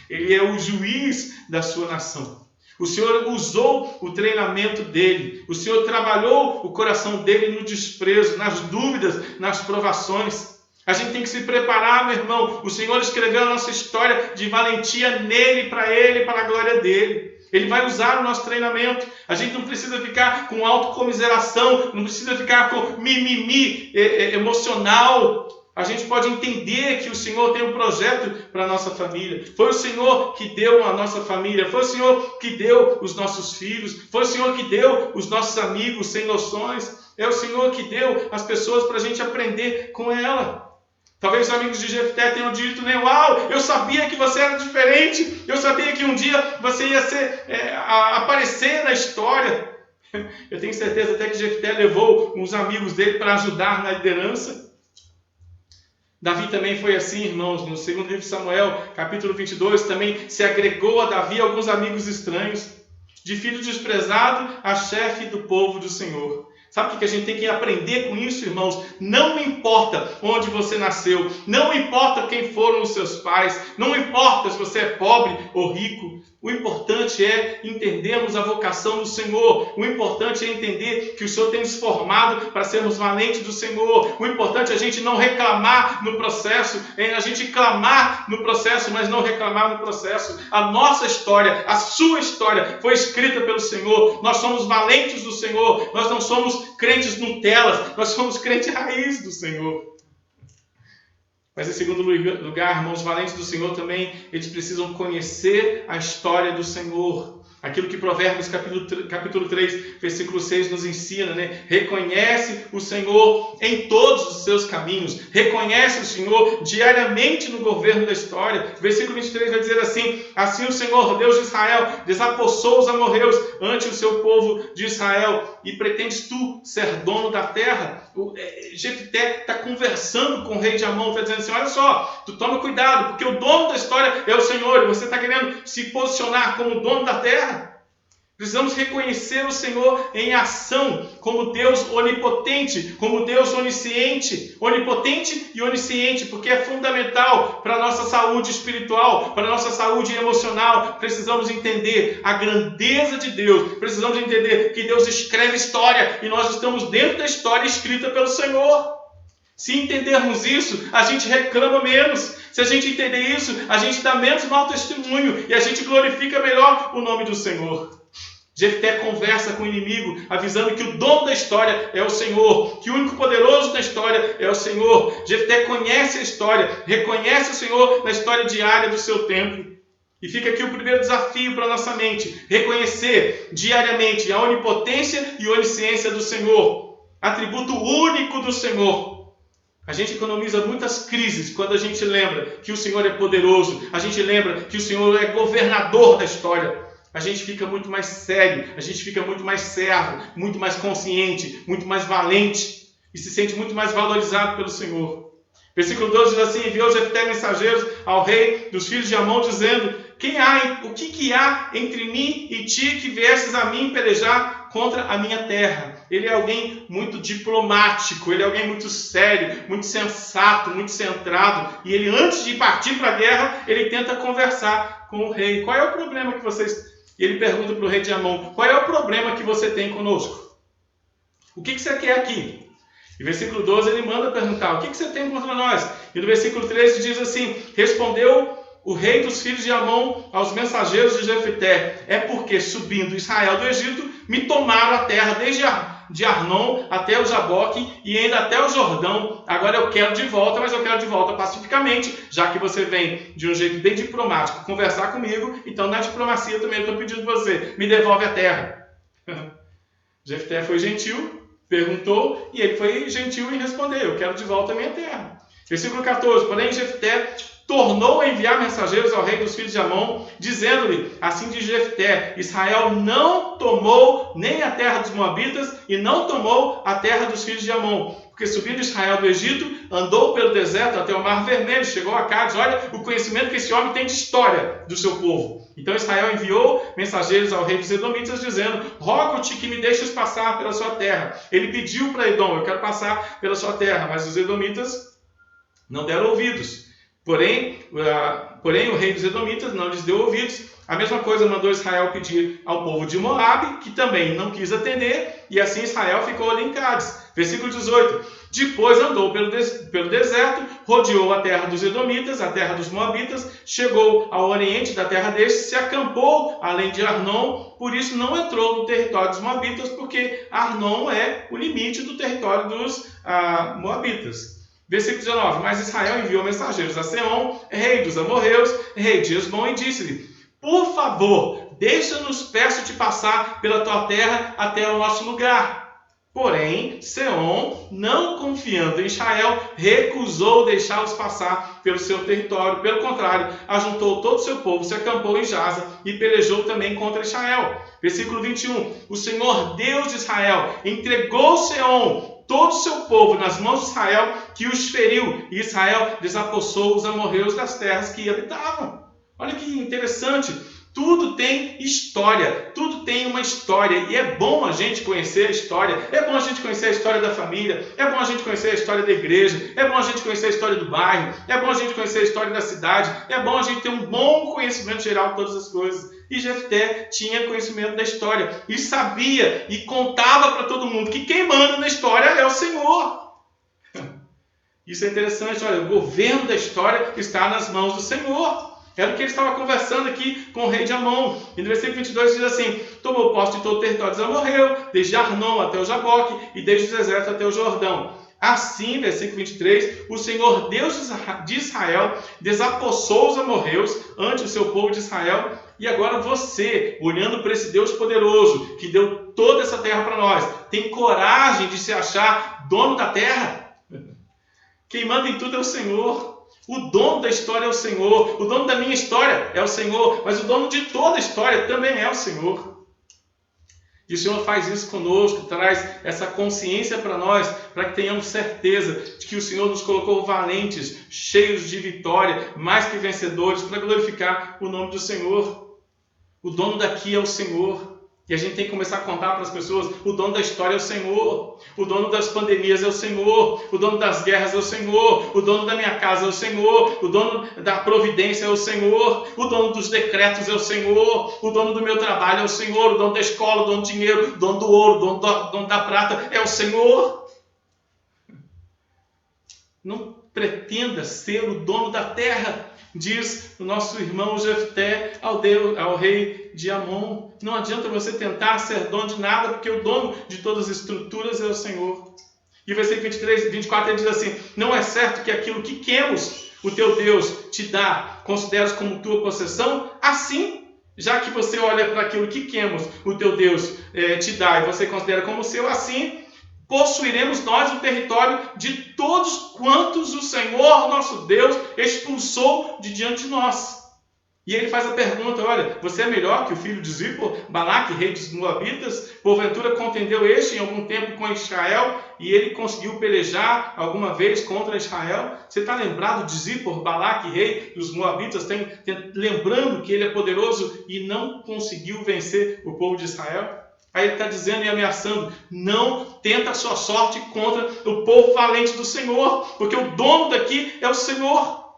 Ele é o juiz da sua nação. O Senhor usou o treinamento dele, o Senhor trabalhou o coração dele no desprezo, nas dúvidas, nas provações. A gente tem que se preparar, meu irmão. O Senhor escreveu a nossa história de valentia nele, para a glória dele. Ele vai usar o nosso treinamento. A gente não precisa ficar com autocomiseração, não precisa ficar com mimimi emocional. A gente pode entender que o Senhor tem um projeto para a nossa família. Foi o Senhor que deu a nossa família. Foi o Senhor que deu os nossos filhos. Foi o Senhor que deu os nossos amigos sem noções. É o Senhor que deu as pessoas para a gente aprender com ela. Talvez os amigos de Jefté tenham dito, né? Uau, eu sabia que você era diferente. Eu sabia que um dia você ia aparecer na história. Eu tenho certeza até que Jefté levou uns amigos dele para ajudar na liderança. Davi também foi assim, irmãos. No segundo livro de Samuel, capítulo 22, também se agregou a Davi alguns amigos estranhos. De filho desprezado a chefe do povo do Senhor. Sabe o que a gente tem que aprender com isso, irmãos? Não importa onde você nasceu, não importa quem foram os seus pais, não importa se você é pobre ou rico. O importante é entendermos a vocação do Senhor. O importante é entender que o Senhor tem nos formado para sermos valentes do Senhor. O importante é a gente não reclamar no processo, é a gente clamar no processo, mas não reclamar no processo. A nossa história, a sua história foi escrita pelo Senhor. Nós somos valentes do Senhor. Nós não somos crentes Nutelas, nós somos crentes raiz do Senhor. Mas em segundo lugar, irmãos, valentes do Senhor também, eles precisam conhecer a história do Senhor. Aquilo que Provérbios capítulo 3, versículo 6 nos ensina, né? Reconhece o Senhor em todos os seus caminhos. Reconhece o Senhor diariamente no governo da história. Versículo 23 vai dizer assim: assim o Senhor, Deus de Israel, desapossou os amorreus ante o seu povo de Israel. E pretendes tu ser dono da terra? Jefté está conversando com o rei de Amon, está dizendo assim: olha só, tu toma cuidado, porque o dono da história é o Senhor, e você está querendo se posicionar como dono da terra. Precisamos reconhecer o Senhor em ação, como Deus onipotente, como Deus onisciente, onipotente e onisciente, porque é fundamental para a nossa saúde espiritual, para a nossa saúde emocional. Precisamos entender a grandeza de Deus, precisamos entender que Deus escreve história e nós estamos dentro da história escrita pelo Senhor. Se entendermos isso, a gente reclama menos. Se a gente entender isso, a gente dá menos mau testemunho e a gente glorifica melhor o nome do Senhor. Jefté conversa com o inimigo, avisando que o dono da história é o Senhor, que o único poderoso da história é o Senhor. Jefté conhece a história, reconhece o Senhor na história diária do seu tempo. E fica aqui o primeiro desafio para a nossa mente: reconhecer diariamente a onipotência e onisciência do Senhor, atributo único do Senhor. A gente economiza muitas crises quando a gente lembra que o Senhor é poderoso, a gente lembra que o Senhor é governador da história. A gente fica muito mais sério, a gente fica muito mais servo, muito mais consciente, muito mais valente. e se sente muito mais valorizado pelo Senhor. Versículo 12 diz assim: enviou Jefté mensageiros ao rei dos filhos de Amon, dizendo: o que há entre mim e ti que viesses a mim pelejar contra a minha terra? Ele é alguém muito diplomático, ele é alguém muito sério, muito sensato, muito centrado. E ele, antes de partir para a guerra, ele tenta conversar com o rei. Qual é o problema que vocês... Ele pergunta para o rei de Amon: qual é o problema que você tem conosco? O que você quer aqui? E versículo 12 ele manda perguntar: o que você tem contra nós? E no versículo 13 diz assim: respondeu o rei dos filhos de Amon aos mensageiros de Jefté: é porque, subindo Israel do Egito, me tomaram a terra desde de Arnon até o Jaboque e ainda até o Jordão. Agora eu quero de volta, mas eu quero de volta pacificamente, já que você vem de um jeito bem diplomático conversar comigo, então na diplomacia também eu estou pedindo você, me devolve a terra. Jefté foi gentil, perguntou, e ele foi gentil em responder: eu quero de volta a minha terra. Versículo 14: porém Jefté tornou a enviar mensageiros ao rei dos filhos de Amon, dizendo-lhe: assim diz Jefté, Israel não tomou nem a terra dos Moabitas e não tomou a terra dos filhos de Amon, porque subindo Israel do Egito, andou pelo deserto até o Mar Vermelho, chegou a Cádiz. Olha o conhecimento que esse homem tem de história do seu povo. Então Israel enviou mensageiros ao rei dos Edomitas, dizendo: rogo-te que me deixes passar pela sua terra. Ele pediu para Edom: eu quero passar pela sua terra, mas os Edomitas não deram ouvidos. Porém, o rei dos Edomitas não lhes deu ouvidos. A mesma coisa mandou Israel pedir ao povo de Moabe, que também não quis atender, e assim Israel ficou ali em Cádiz. Versículo 18: depois andou pelo deserto, rodeou a terra dos Edomitas, a terra dos Moabitas, chegou ao oriente da terra destes, se acampou além de Arnon, por isso não entrou no território dos Moabitas, porque Arnon é o limite do território dos Moabitas. Versículo 19: mas Israel enviou mensageiros a Seom, rei dos amorreus, rei de Hesbom, e disse-lhe: por favor, deixa-nos, peço-te, passar pela tua terra até o nosso lugar. Porém, Seom, não confiando em Israel, recusou deixá-los passar pelo seu território. Pelo contrário, ajuntou todo o seu povo, se acampou em Jaza e pelejou também contra Israel. Versículo 21: o Senhor Deus de Israel entregou Seom, todo o seu povo, nas mãos de Israel, que os feriu, e Israel desapossou os amorreus das terras que habitavam. Olha que interessante. Tudo tem história, tudo tem uma história, e é bom a gente conhecer a história, é bom a gente conhecer a história da família, é bom a gente conhecer a história da igreja, é bom a gente conhecer a história do bairro, é bom a gente conhecer a história da cidade, é bom a gente ter um bom conhecimento geral de todas as coisas. E Jefté tinha conhecimento da história, e sabia, e contava para todo mundo que quem manda na história é o Senhor. Isso é interessante. Olha, o governo da história está nas mãos do Senhor. Era o que ele estava conversando aqui com o rei de Amon. E no versículo 22 diz assim: tomou posse de todo o território dos amorreus, desde Arnon até o Jaboque, e desde o deserto até o Jordão. Assim, versículo 23, o Senhor Deus de Israel desapossou os amorreus ante o seu povo de Israel. E agora você, olhando para esse Deus poderoso, que deu toda essa terra para nós, tem coragem de se achar dono da terra? Quem manda em tudo é o Senhor. O dono da história é o Senhor. O dono da minha história é o Senhor. Mas o dono de toda a história também é o Senhor. E o Senhor faz isso conosco, traz essa consciência para nós, para que tenhamos certeza de que o Senhor nos colocou valentes, cheios de vitória, mais que vencedores, para glorificar o nome do Senhor. O dono daqui é o Senhor. E a gente tem que começar a contar para as pessoas: o dono da história é o Senhor, o dono das pandemias é o Senhor, o dono das guerras é o Senhor, o dono da minha casa é o Senhor, o dono da providência é o Senhor, o dono dos decretos é o Senhor, o dono do meu trabalho é o Senhor, o dono da escola, o dono do dinheiro, o dono do ouro, o dono da prata é o Senhor. Não pretenda ser o dono da terra, diz o nosso irmão Jefté ao rei de Amon. Não adianta você tentar ser dono de nada, porque o dono de todas as estruturas é o Senhor. E o versículo 24 ele diz assim: não é certo que aquilo que Quemos, o teu Deus, te dá, consideras como tua possessão? Assim, já que você olha para aquilo que Quemos, o teu Deus, te dá, e você considera como seu, assim possuiremos nós o território de todos quantos o Senhor, nosso Deus, expulsou de diante de nós. E ele faz a pergunta, olha, você é melhor que o filho de Zippor, Balaque, rei dos Moabitas? Porventura contendeu este em algum tempo com Israel e ele conseguiu pelejar alguma vez contra Israel? Você está lembrado de Zippor, Balaque, rei dos Moabitas, lembrando que ele é poderoso e não conseguiu vencer o povo de Israel? Aí ele está dizendo e ameaçando, não tenta a sua sorte contra o povo valente do Senhor, porque o dono daqui é o Senhor.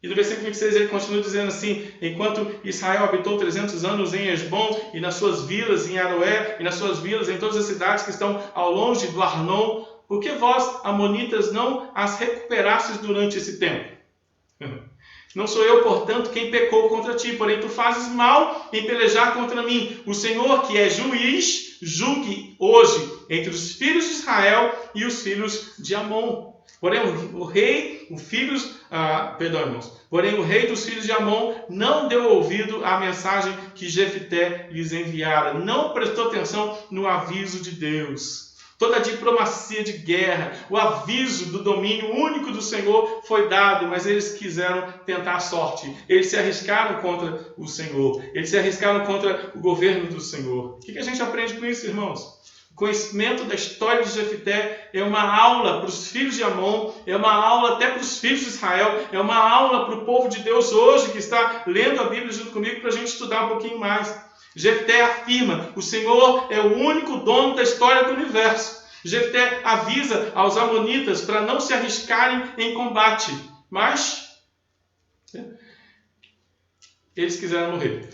E no versículo 26 ele continua dizendo assim, enquanto Israel habitou 300 anos em Hesbom e nas suas vilas em Aroé e nas suas vilas em todas as cidades que estão ao longe do Arnon, por que vós, amonitas, não as recuperastes durante esse tempo? Não sou eu, portanto, quem pecou contra ti, porém tu fazes mal em pelejar contra mim. O Senhor, que é juiz, julgue hoje entre os filhos de Israel e os filhos de Amon. Porém, o rei dos filhos de Amon não deu ouvido à mensagem que Jefté lhes enviara. Não prestou atenção no aviso de Deus. Toda a diplomacia de guerra, o aviso do domínio único do Senhor foi dado, mas eles quiseram tentar a sorte. Eles se arriscaram contra o Senhor. Eles se arriscaram contra o governo do Senhor. O que a gente aprende com isso, irmãos? O conhecimento da história de Jefté é uma aula para os filhos de Amon, é uma aula até para os filhos de Israel, é uma aula para o povo de Deus hoje que está lendo a Bíblia junto comigo para a gente estudar um pouquinho mais. Jefté afirma, o Senhor é o único dono da história do universo. Jefté avisa aos amonitas para não se arriscarem em combate, mas eles quiseram morrer.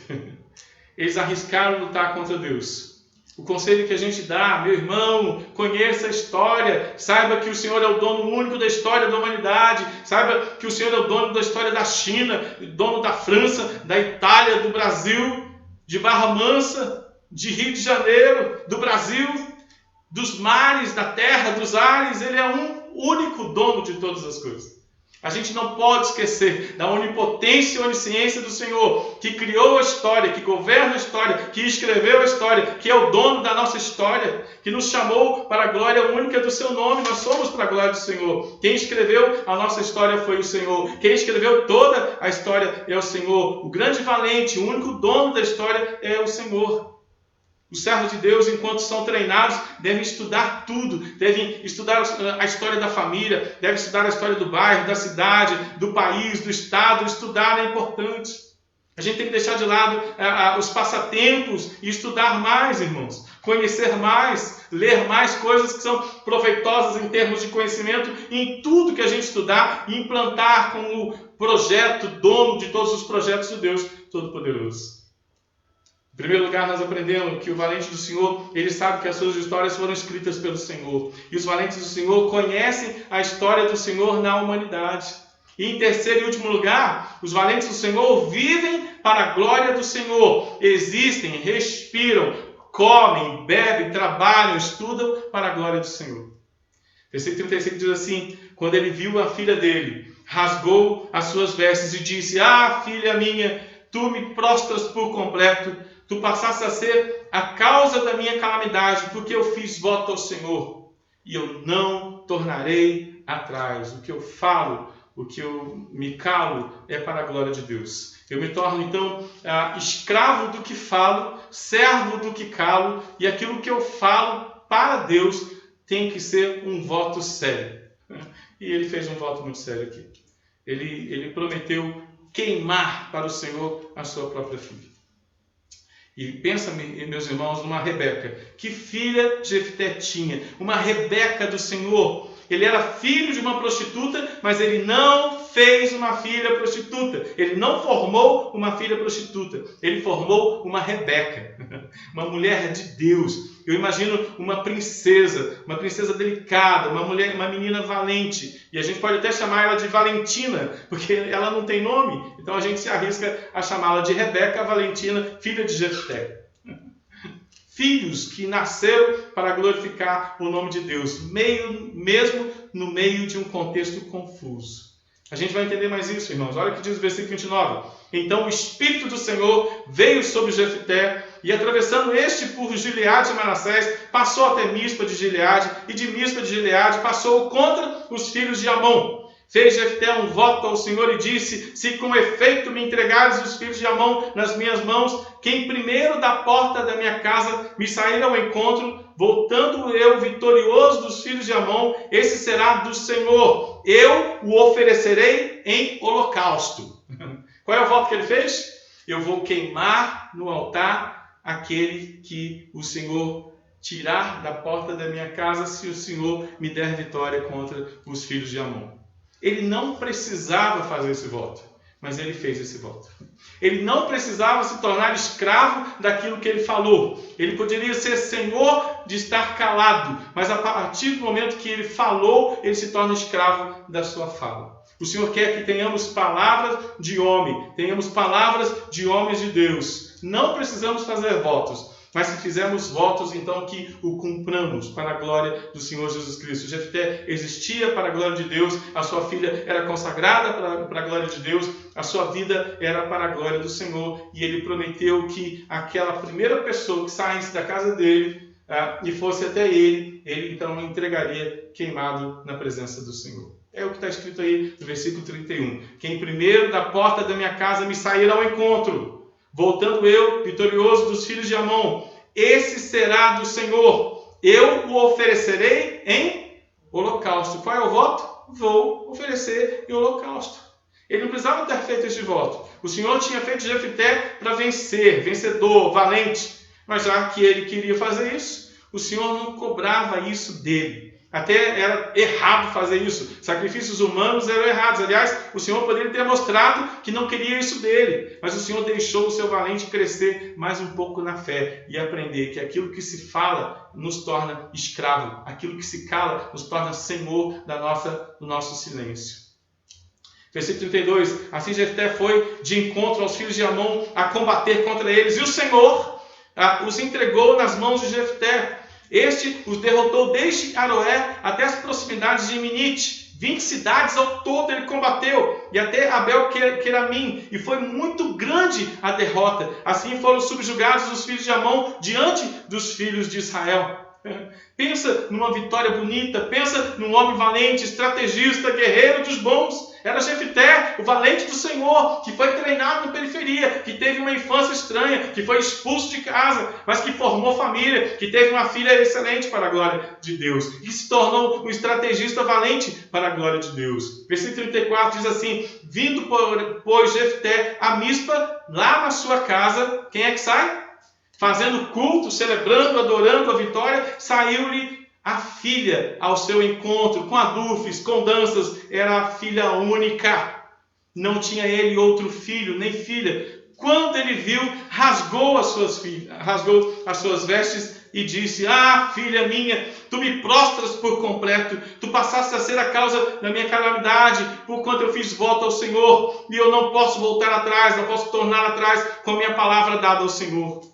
Eles arriscaram lutar contra Deus. O conselho que a gente dá, meu irmão, conheça a história, saiba que o Senhor é o dono único da história da humanidade, saiba que o Senhor é o dono da história da China, dono da França, da Itália, do Brasil, de Barra Mansa, de Rio de Janeiro, do Brasil, dos mares, da terra, dos ares. Ele é um único dono de todas as coisas. A gente não pode esquecer da onipotência e onisciência do Senhor, que criou a história, que governa a história, que escreveu a história, que é o dono da nossa história, que nos chamou para a glória única do seu nome. Nós somos para a glória do Senhor. Quem escreveu a nossa história foi o Senhor. Quem escreveu toda a história é o Senhor. O grande valente, o único dono da história é o Senhor. Os servos de Deus, enquanto são treinados, devem estudar tudo, devem estudar a história da família, devem estudar a história do bairro, da cidade, do país, do estado. Estudar é importante. A gente tem que deixar de lado os passatempos e estudar mais, irmãos. Conhecer mais, ler mais coisas que são proveitosas em termos de conhecimento em tudo que a gente estudar e implantar como projeto, dono de todos os projetos do Deus Todo-Poderoso. Em primeiro lugar, nós aprendemos que o valente do Senhor, ele sabe que as suas histórias foram escritas pelo Senhor. E os valentes do Senhor conhecem a história do Senhor na humanidade. E em terceiro e último lugar, os valentes do Senhor vivem para a glória do Senhor. Existem, respiram, comem, bebem, trabalham, estudam para a glória do Senhor. Versículo 35 diz assim, quando ele viu a filha dele, rasgou as suas vestes e disse, filha minha, tu me prostras por completo. Tu passaste a ser a causa da minha calamidade, porque eu fiz voto ao Senhor, e eu não tornarei atrás. O que eu falo, o que eu me calo, é para a glória de Deus. Eu me torno, então, escravo do que falo, servo do que calo, e aquilo que eu falo para Deus tem que ser um voto sério. E ele fez um voto muito sério aqui. Ele prometeu queimar para o Senhor a sua própria filha. E pensa, meus irmãos, numa Rebeca. Que filha Jefté tinha? Uma Rebeca do Senhor. Ele era filho de uma prostituta, mas ele não fez uma filha prostituta. Ele não formou uma filha prostituta. Ele formou uma Rebeca, uma mulher de Deus. Eu imagino uma princesa delicada, uma menina valente. E a gente pode até chamar ela de Valentina, porque ela não tem nome. Então a gente se arrisca a chamá-la de Rebeca Valentina, filha de Jefté. Filhos que nasceram para glorificar o nome de Deus, mesmo no meio de um contexto confuso. A gente vai entender mais isso, irmãos. Olha o que diz o versículo 29. Então o Espírito do Senhor veio sobre Jefté, e atravessando este por Gileade e Manassés, passou até Mispa de Gileade, e de Mispa de Gileade passou contra os filhos de Amon. Fez Jefté um voto ao Senhor e disse: se com efeito me entregares os filhos de Amon nas minhas mãos, quem primeiro da porta da minha casa me sair ao encontro, voltando eu vitorioso dos filhos de Amon, esse será do Senhor. Eu o oferecerei em holocausto. Qual é o voto que ele fez? Eu vou queimar no altar aquele que o Senhor tirar da porta da minha casa, se o Senhor me der vitória contra os filhos de Amon. Ele não precisava fazer esse voto, mas ele fez esse voto. Ele não precisava se tornar escravo daquilo que ele falou. Ele poderia ser senhor de estar calado, mas a partir do momento que ele falou, ele se torna escravo da sua fala. O Senhor quer que tenhamos palavras de homem, tenhamos palavras de homens de Deus. Não precisamos fazer votos, mas se fizermos votos, então que o cumpramos para a glória do Senhor Jesus Cristo. Jefté existia para a glória de Deus, a sua filha era consagrada para a glória de Deus, a sua vida era para a glória do Senhor, e ele prometeu que aquela primeira pessoa que saísse da casa dele e fosse até ele então entregaria queimado na presença do Senhor. É o que está escrito aí no versículo 31. Quem primeiro da porta da minha casa me sair ao encontro, voltando eu, vitorioso dos filhos de Amon, esse será do Senhor. Eu o oferecerei em holocausto. Qual é o voto? Vou oferecer em holocausto. Ele não precisava ter feito este voto. O Senhor tinha feito Jefté para vencer, vencedor, valente. Mas já que ele queria fazer isso, o Senhor não cobrava isso dele. Até era errado fazer isso. Sacrifícios humanos eram errados. Aliás, o Senhor poderia ter mostrado que não queria isso dele. Mas o Senhor deixou o seu valente crescer mais um pouco na fé e aprender que aquilo que se fala nos torna escravo. Aquilo que se cala nos torna senhor do nosso silêncio. Versículo 32. Assim Jefté foi de encontro aos filhos de Amon a combater contra eles. E o Senhor os entregou nas mãos de Jefté. Este os derrotou desde Aroé até as proximidades de Minite. 20 cidades ao todo ele combateu, e até Abel-Queramim, e foi muito grande a derrota. Assim foram subjugados os filhos de Amon diante dos filhos de Israel. Pensa numa vitória bonita, pensa num homem valente, estrategista, guerreiro dos bons. Era Jefté, o valente do Senhor, que foi treinado na periferia, que teve uma infância estranha, que foi expulso de casa, mas que formou família, que teve uma filha excelente para a glória de Deus, e se tornou um estrategista valente para a glória de Deus. Versículo 34 diz assim: vindo, pois, Jefté a Mispa, lá na sua casa, quem é que sai? Fazendo culto, celebrando, adorando a vitória, saiu-lhe a filha ao seu encontro, com adufes, com danças. Era a filha única. Não tinha ele outro filho, nem filha. Quando ele viu, rasgou as suas vestes e disse: ah, filha minha, tu me prostras por completo. Tu passaste a ser a causa da minha calamidade, porquanto eu fiz voto ao Senhor, e eu não posso voltar atrás, não posso tornar atrás com a minha palavra dada ao Senhor.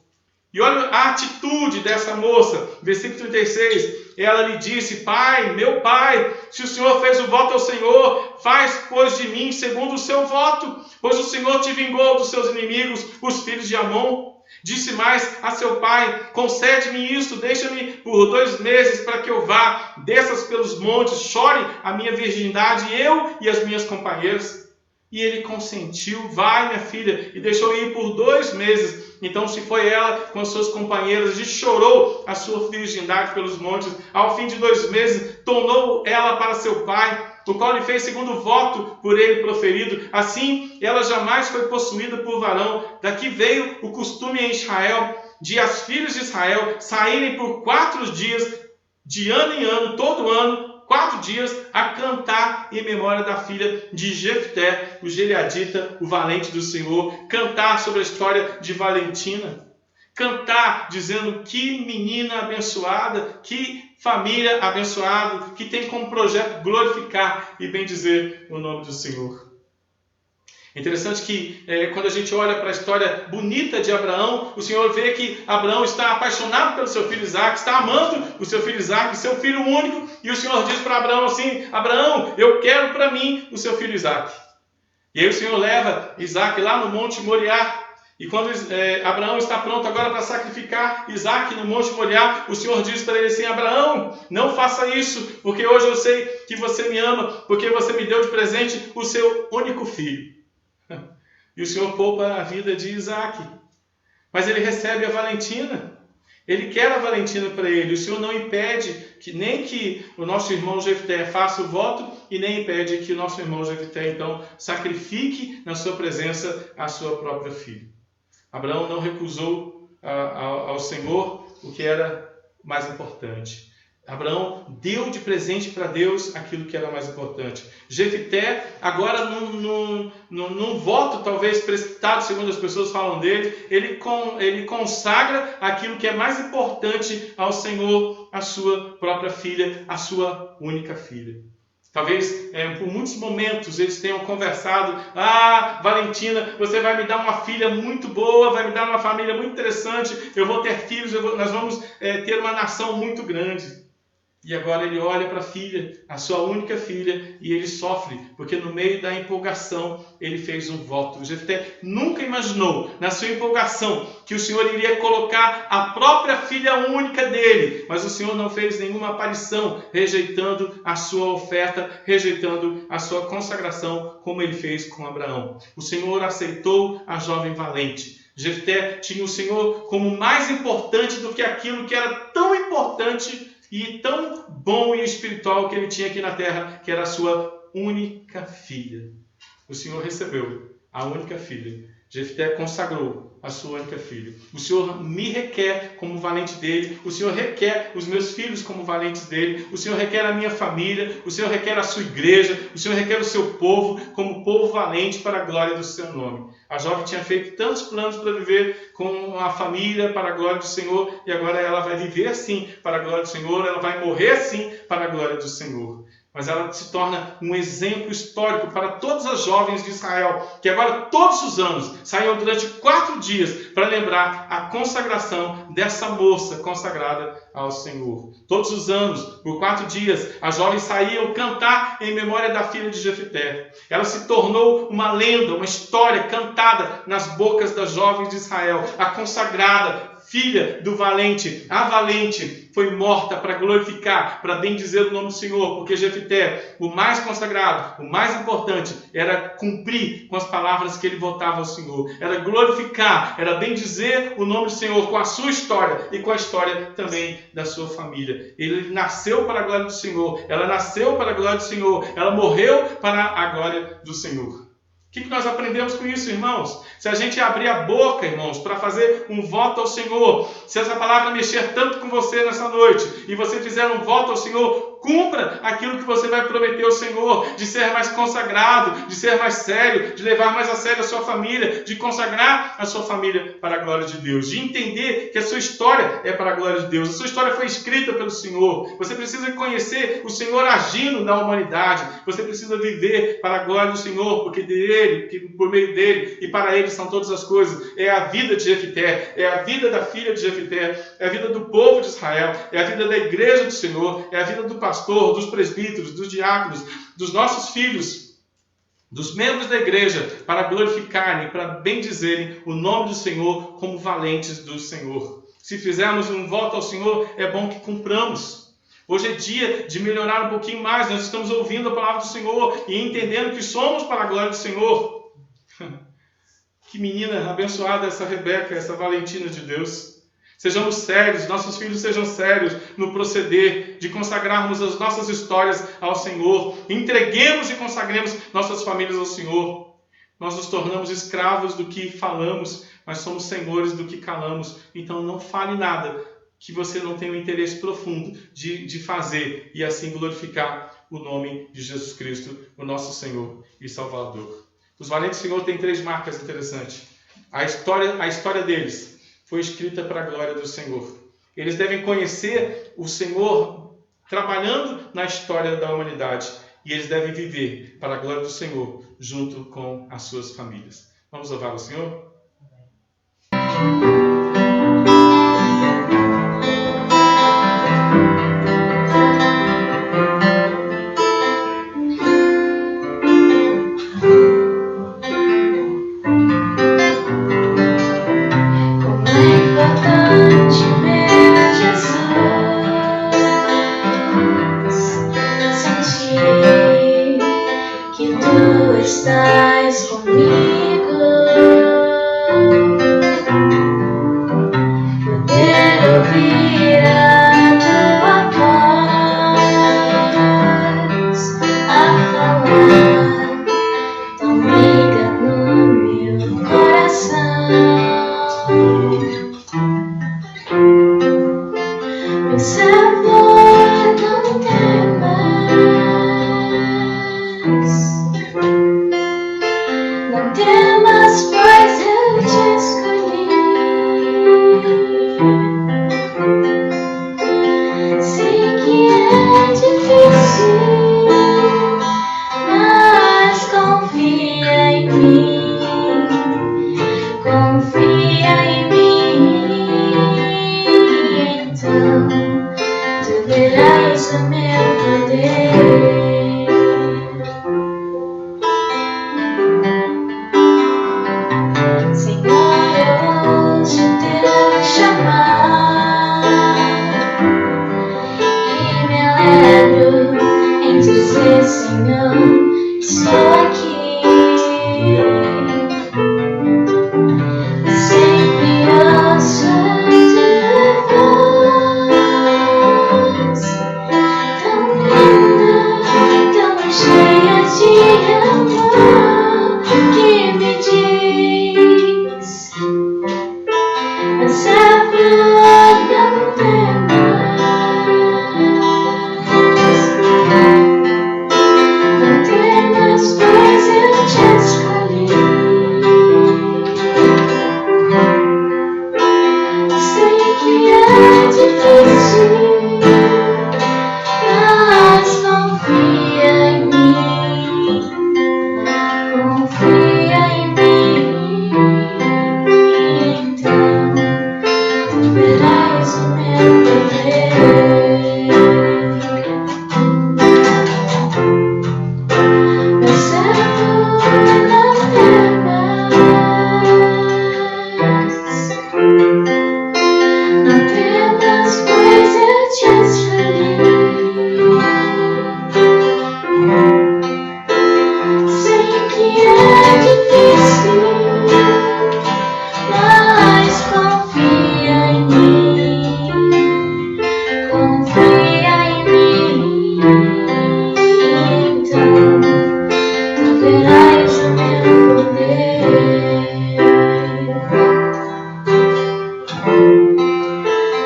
E olha a atitude dessa moça, versículo 36. Ela lhe disse: pai, meu pai, se o Senhor fez o voto ao Senhor, faz, pois, de mim segundo o seu voto, pois o Senhor te vingou dos seus inimigos, os filhos de Amon. Disse mais a seu pai: concede-me isto, deixa-me por 2 meses para que eu vá, desças pelos montes, chore a minha virgindade, eu e as minhas companheiras. E ele consentiu: vai, minha filha, e deixou ir por 2 meses. Então se foi ela com as suas companheiras e chorou a sua virgindade pelos montes. Ao fim de 2 meses, tornou ela para seu pai, o qual lhe fez segundo o voto por ele proferido. Assim, ela jamais foi possuída por varão. Daqui veio o costume em Israel, de as filhas de Israel saírem por 4 dias, de ano em ano, todo ano, 4 dias, a cantar em memória da filha de Jefté, o Gileadita, o valente do Senhor. Cantar sobre a história de Valentina. Cantar dizendo: que menina abençoada, que família abençoada, que tem como projeto glorificar e bendizer o nome do Senhor. É interessante que quando a gente olha para a história bonita de Abraão, o Senhor vê que Abraão está apaixonado pelo seu filho Isaac, está amando o seu filho Isaac, seu filho único, e o Senhor diz para Abraão assim: Abraão, eu quero para mim o seu filho Isaac. E aí o Senhor leva Isaac lá no Monte Moriá, E quando Abraão está pronto agora para sacrificar Isaque no Monte Moriá, o Senhor diz para ele assim: Abraão, não faça isso, porque hoje eu sei que você me ama, porque você me deu de presente o seu único filho. E o Senhor poupa a vida de Isaque. Mas ele recebe a Valentina. Ele quer a Valentina para ele. O Senhor não impede nem que o nosso irmão Jefté faça o voto e nem impede que o nosso irmão Jefté, então, sacrifique na sua presença a sua própria filha. Abraão não recusou ao Senhor o que era mais importante. Abraão deu de presente para Deus aquilo que era mais importante. Jefté, agora num voto talvez precipitado, segundo as pessoas falam dele, ele consagra aquilo que é mais importante ao Senhor, a sua própria filha, a sua única filha. Talvez por muitos momentos eles tenham conversado: Valentina, você vai me dar uma filha muito boa, vai me dar uma família muito interessante, eu vou ter filhos, nós vamos ter uma nação muito grande. E agora ele olha para a filha, a sua única filha, e ele sofre, porque no meio da empolgação ele fez um voto. O Jefté nunca imaginou, na sua empolgação, que o Senhor iria colocar a própria filha única dele. Mas o Senhor não fez nenhuma aparição, rejeitando a sua oferta, rejeitando a sua consagração, como ele fez com Abraão. O Senhor aceitou a jovem valente. Jefté tinha o Senhor como mais importante do que aquilo que era tão importante e tão bom e espiritual que ele tinha aqui na terra, que era a sua única filha. O Senhor recebeu a única filha. Jefté consagrou a sua única filha. O Senhor me requer como valente dele. O Senhor requer os meus filhos como valentes dele. O Senhor requer a minha família. O Senhor requer a sua igreja. O Senhor requer o seu povo como povo valente para a glória do seu nome. A jovem tinha feito tantos planos para viver com a família para a glória do Senhor, e agora ela vai viver assim para a glória do Senhor, ela vai morrer assim para a glória do Senhor. Mas ela se torna um exemplo histórico para todas as jovens de Israel, que agora todos os anos saíam durante 4 dias para lembrar a consagração dessa moça consagrada ao Senhor. Todos os anos, por 4 dias, as jovens saíam cantar em memória da filha de Jefté. Ela se tornou uma lenda, uma história cantada nas bocas das jovens de Israel, a consagrada filha do valente. A valente foi morta para glorificar, para bendizer o nome do Senhor, porque Jefté, o mais consagrado, o mais importante, era cumprir com as palavras que ele votava ao Senhor, era glorificar, era bendizer o nome do Senhor com a sua história e com a história também da sua família. Ele nasceu para a glória do Senhor, ela nasceu para a glória do Senhor, ela morreu para a glória do Senhor. O que nós aprendemos com isso, irmãos? Se a gente abrir a boca, irmãos, para fazer um voto ao Senhor, se essa palavra mexer tanto com você nessa noite, e você fizer um voto ao Senhor, cumpra aquilo que você vai prometer ao Senhor, de ser mais consagrado, de ser mais sério, de levar mais a sério a sua família, de consagrar a sua família para a glória de Deus, de entender que a sua história é para a glória de Deus, a sua história foi escrita pelo Senhor. Você precisa conhecer o Senhor agindo na humanidade, você precisa viver para a glória do Senhor, porque dele, que por meio dele e para ele são todas as coisas. É a vida de Jefté, é a vida da filha de Jefté, é a vida do povo de Israel, é a vida da igreja do Senhor, é a vida do pastor, dos presbíteros, dos diáconos, dos nossos filhos, dos membros da igreja, para glorificarem, para bendizerem o nome do Senhor como valentes do Senhor. Se fizermos um voto ao Senhor, é bom que cumpramos. Hoje é dia de melhorar um pouquinho mais. Nós estamos ouvindo a palavra do Senhor e entendendo que somos para a glória do Senhor. Que menina abençoada essa Rebeca, essa Valentina de Deus. Sejamos sérios, nossos filhos sejam sérios no proceder de consagrarmos as nossas histórias ao Senhor. Entreguemos e consagremos nossas famílias ao Senhor. Nós nos tornamos escravos do que falamos, mas somos senhores do que calamos. Então não fale nada que você não tenha um interesse profundo de fazer e assim glorificar o nome de Jesus Cristo, o nosso Senhor e Salvador. Os valentes do Senhor têm 3 marcas interessantes. A história deles foi escrita para a glória do Senhor. Eles devem conhecer o Senhor trabalhando na história da humanidade. E eles devem viver para a glória do Senhor, junto com as suas famílias. Vamos louvar o Senhor? verás o meu poder. Senhor, eu ouço teu chamar e me alegro em dizer, Senhor, estou aqui. Sempre ouço a tua voz, tão linda, tão cheia de amor, que me diz: essa flor não temas, não temas, pois eu te escolhi. Sei que é difícil, mas confia em mim, confia em mim. Então tu verás o meu poder. Essa flor não temas, não temas, pois eu te escolhi. Sei que é difícil, mas confia em mim, confia em mim. Então tu verás o meu poder.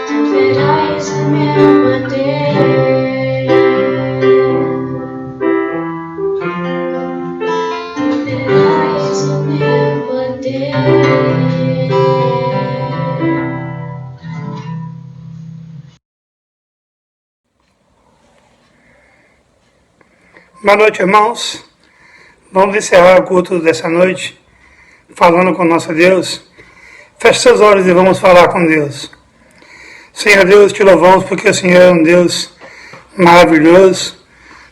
Tu verás o meu poder. Tu verás o meu poder. Boa noite, irmãos. Vamos encerrar o culto dessa noite falando com nosso Deus. Feche seus olhos e vamos falar com Deus. Senhor Deus, te louvamos porque o Senhor é um Deus maravilhoso.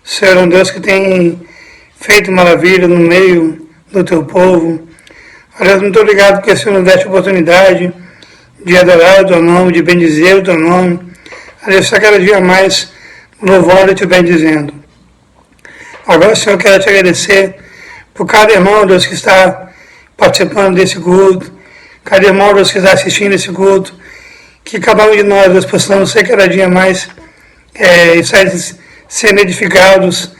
O Senhor é um Deus que tem feito maravilha no meio do teu povo. Deus, muito obrigado porque o Senhor nos deste a oportunidade de adorar o teu nome, de bendizer o teu nome. Deus, a cada dia mais louvando e te bendizendo. Agora, Senhor, eu quero te agradecer por cada irmão, Deus, que está participando desse culto, cada irmão, Deus, que está assistindo esse culto, que cada um de nós, Deus, possamos ser cada dia mais sendo edificados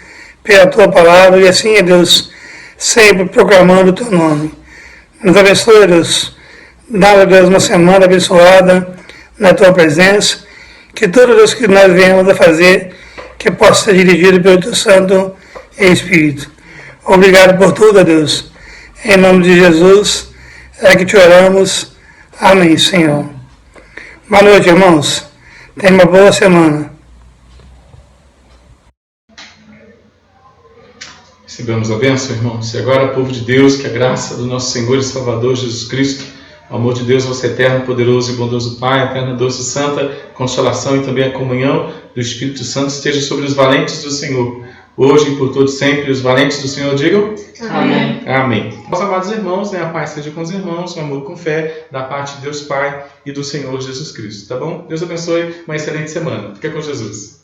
pela Tua Palavra e assim, Deus, sempre proclamando o Teu nome. Nos abençoe, Deus, dá, Deus, uma semana abençoada na Tua presença, que tudo, Deus, que nós venhamos a fazer, que possa ser dirigido pelo Teu Santo Espírito. Obrigado por tudo, Deus. Em nome de Jesus é que te oramos. Amém, Senhor. Boa noite, irmãos. Tenha uma boa semana. Recebemos a bênção, irmãos. E agora, povo de Deus, que a graça do nosso Senhor e Salvador Jesus Cristo, o amor de Deus, nosso eterno, poderoso e bondoso Pai, a eterna, doce e santa consolação e também a comunhão do Espírito Santo esteja sobre os valentes do Senhor, hoje e por todo sempre. Os valentes do Senhor digam amém. Amém. Meus amados irmãos, a paz seja com os irmãos, o amor com fé, da parte de Deus Pai e do Senhor Jesus Cristo. Tá bom? Deus abençoe, uma excelente semana. Fica com Jesus.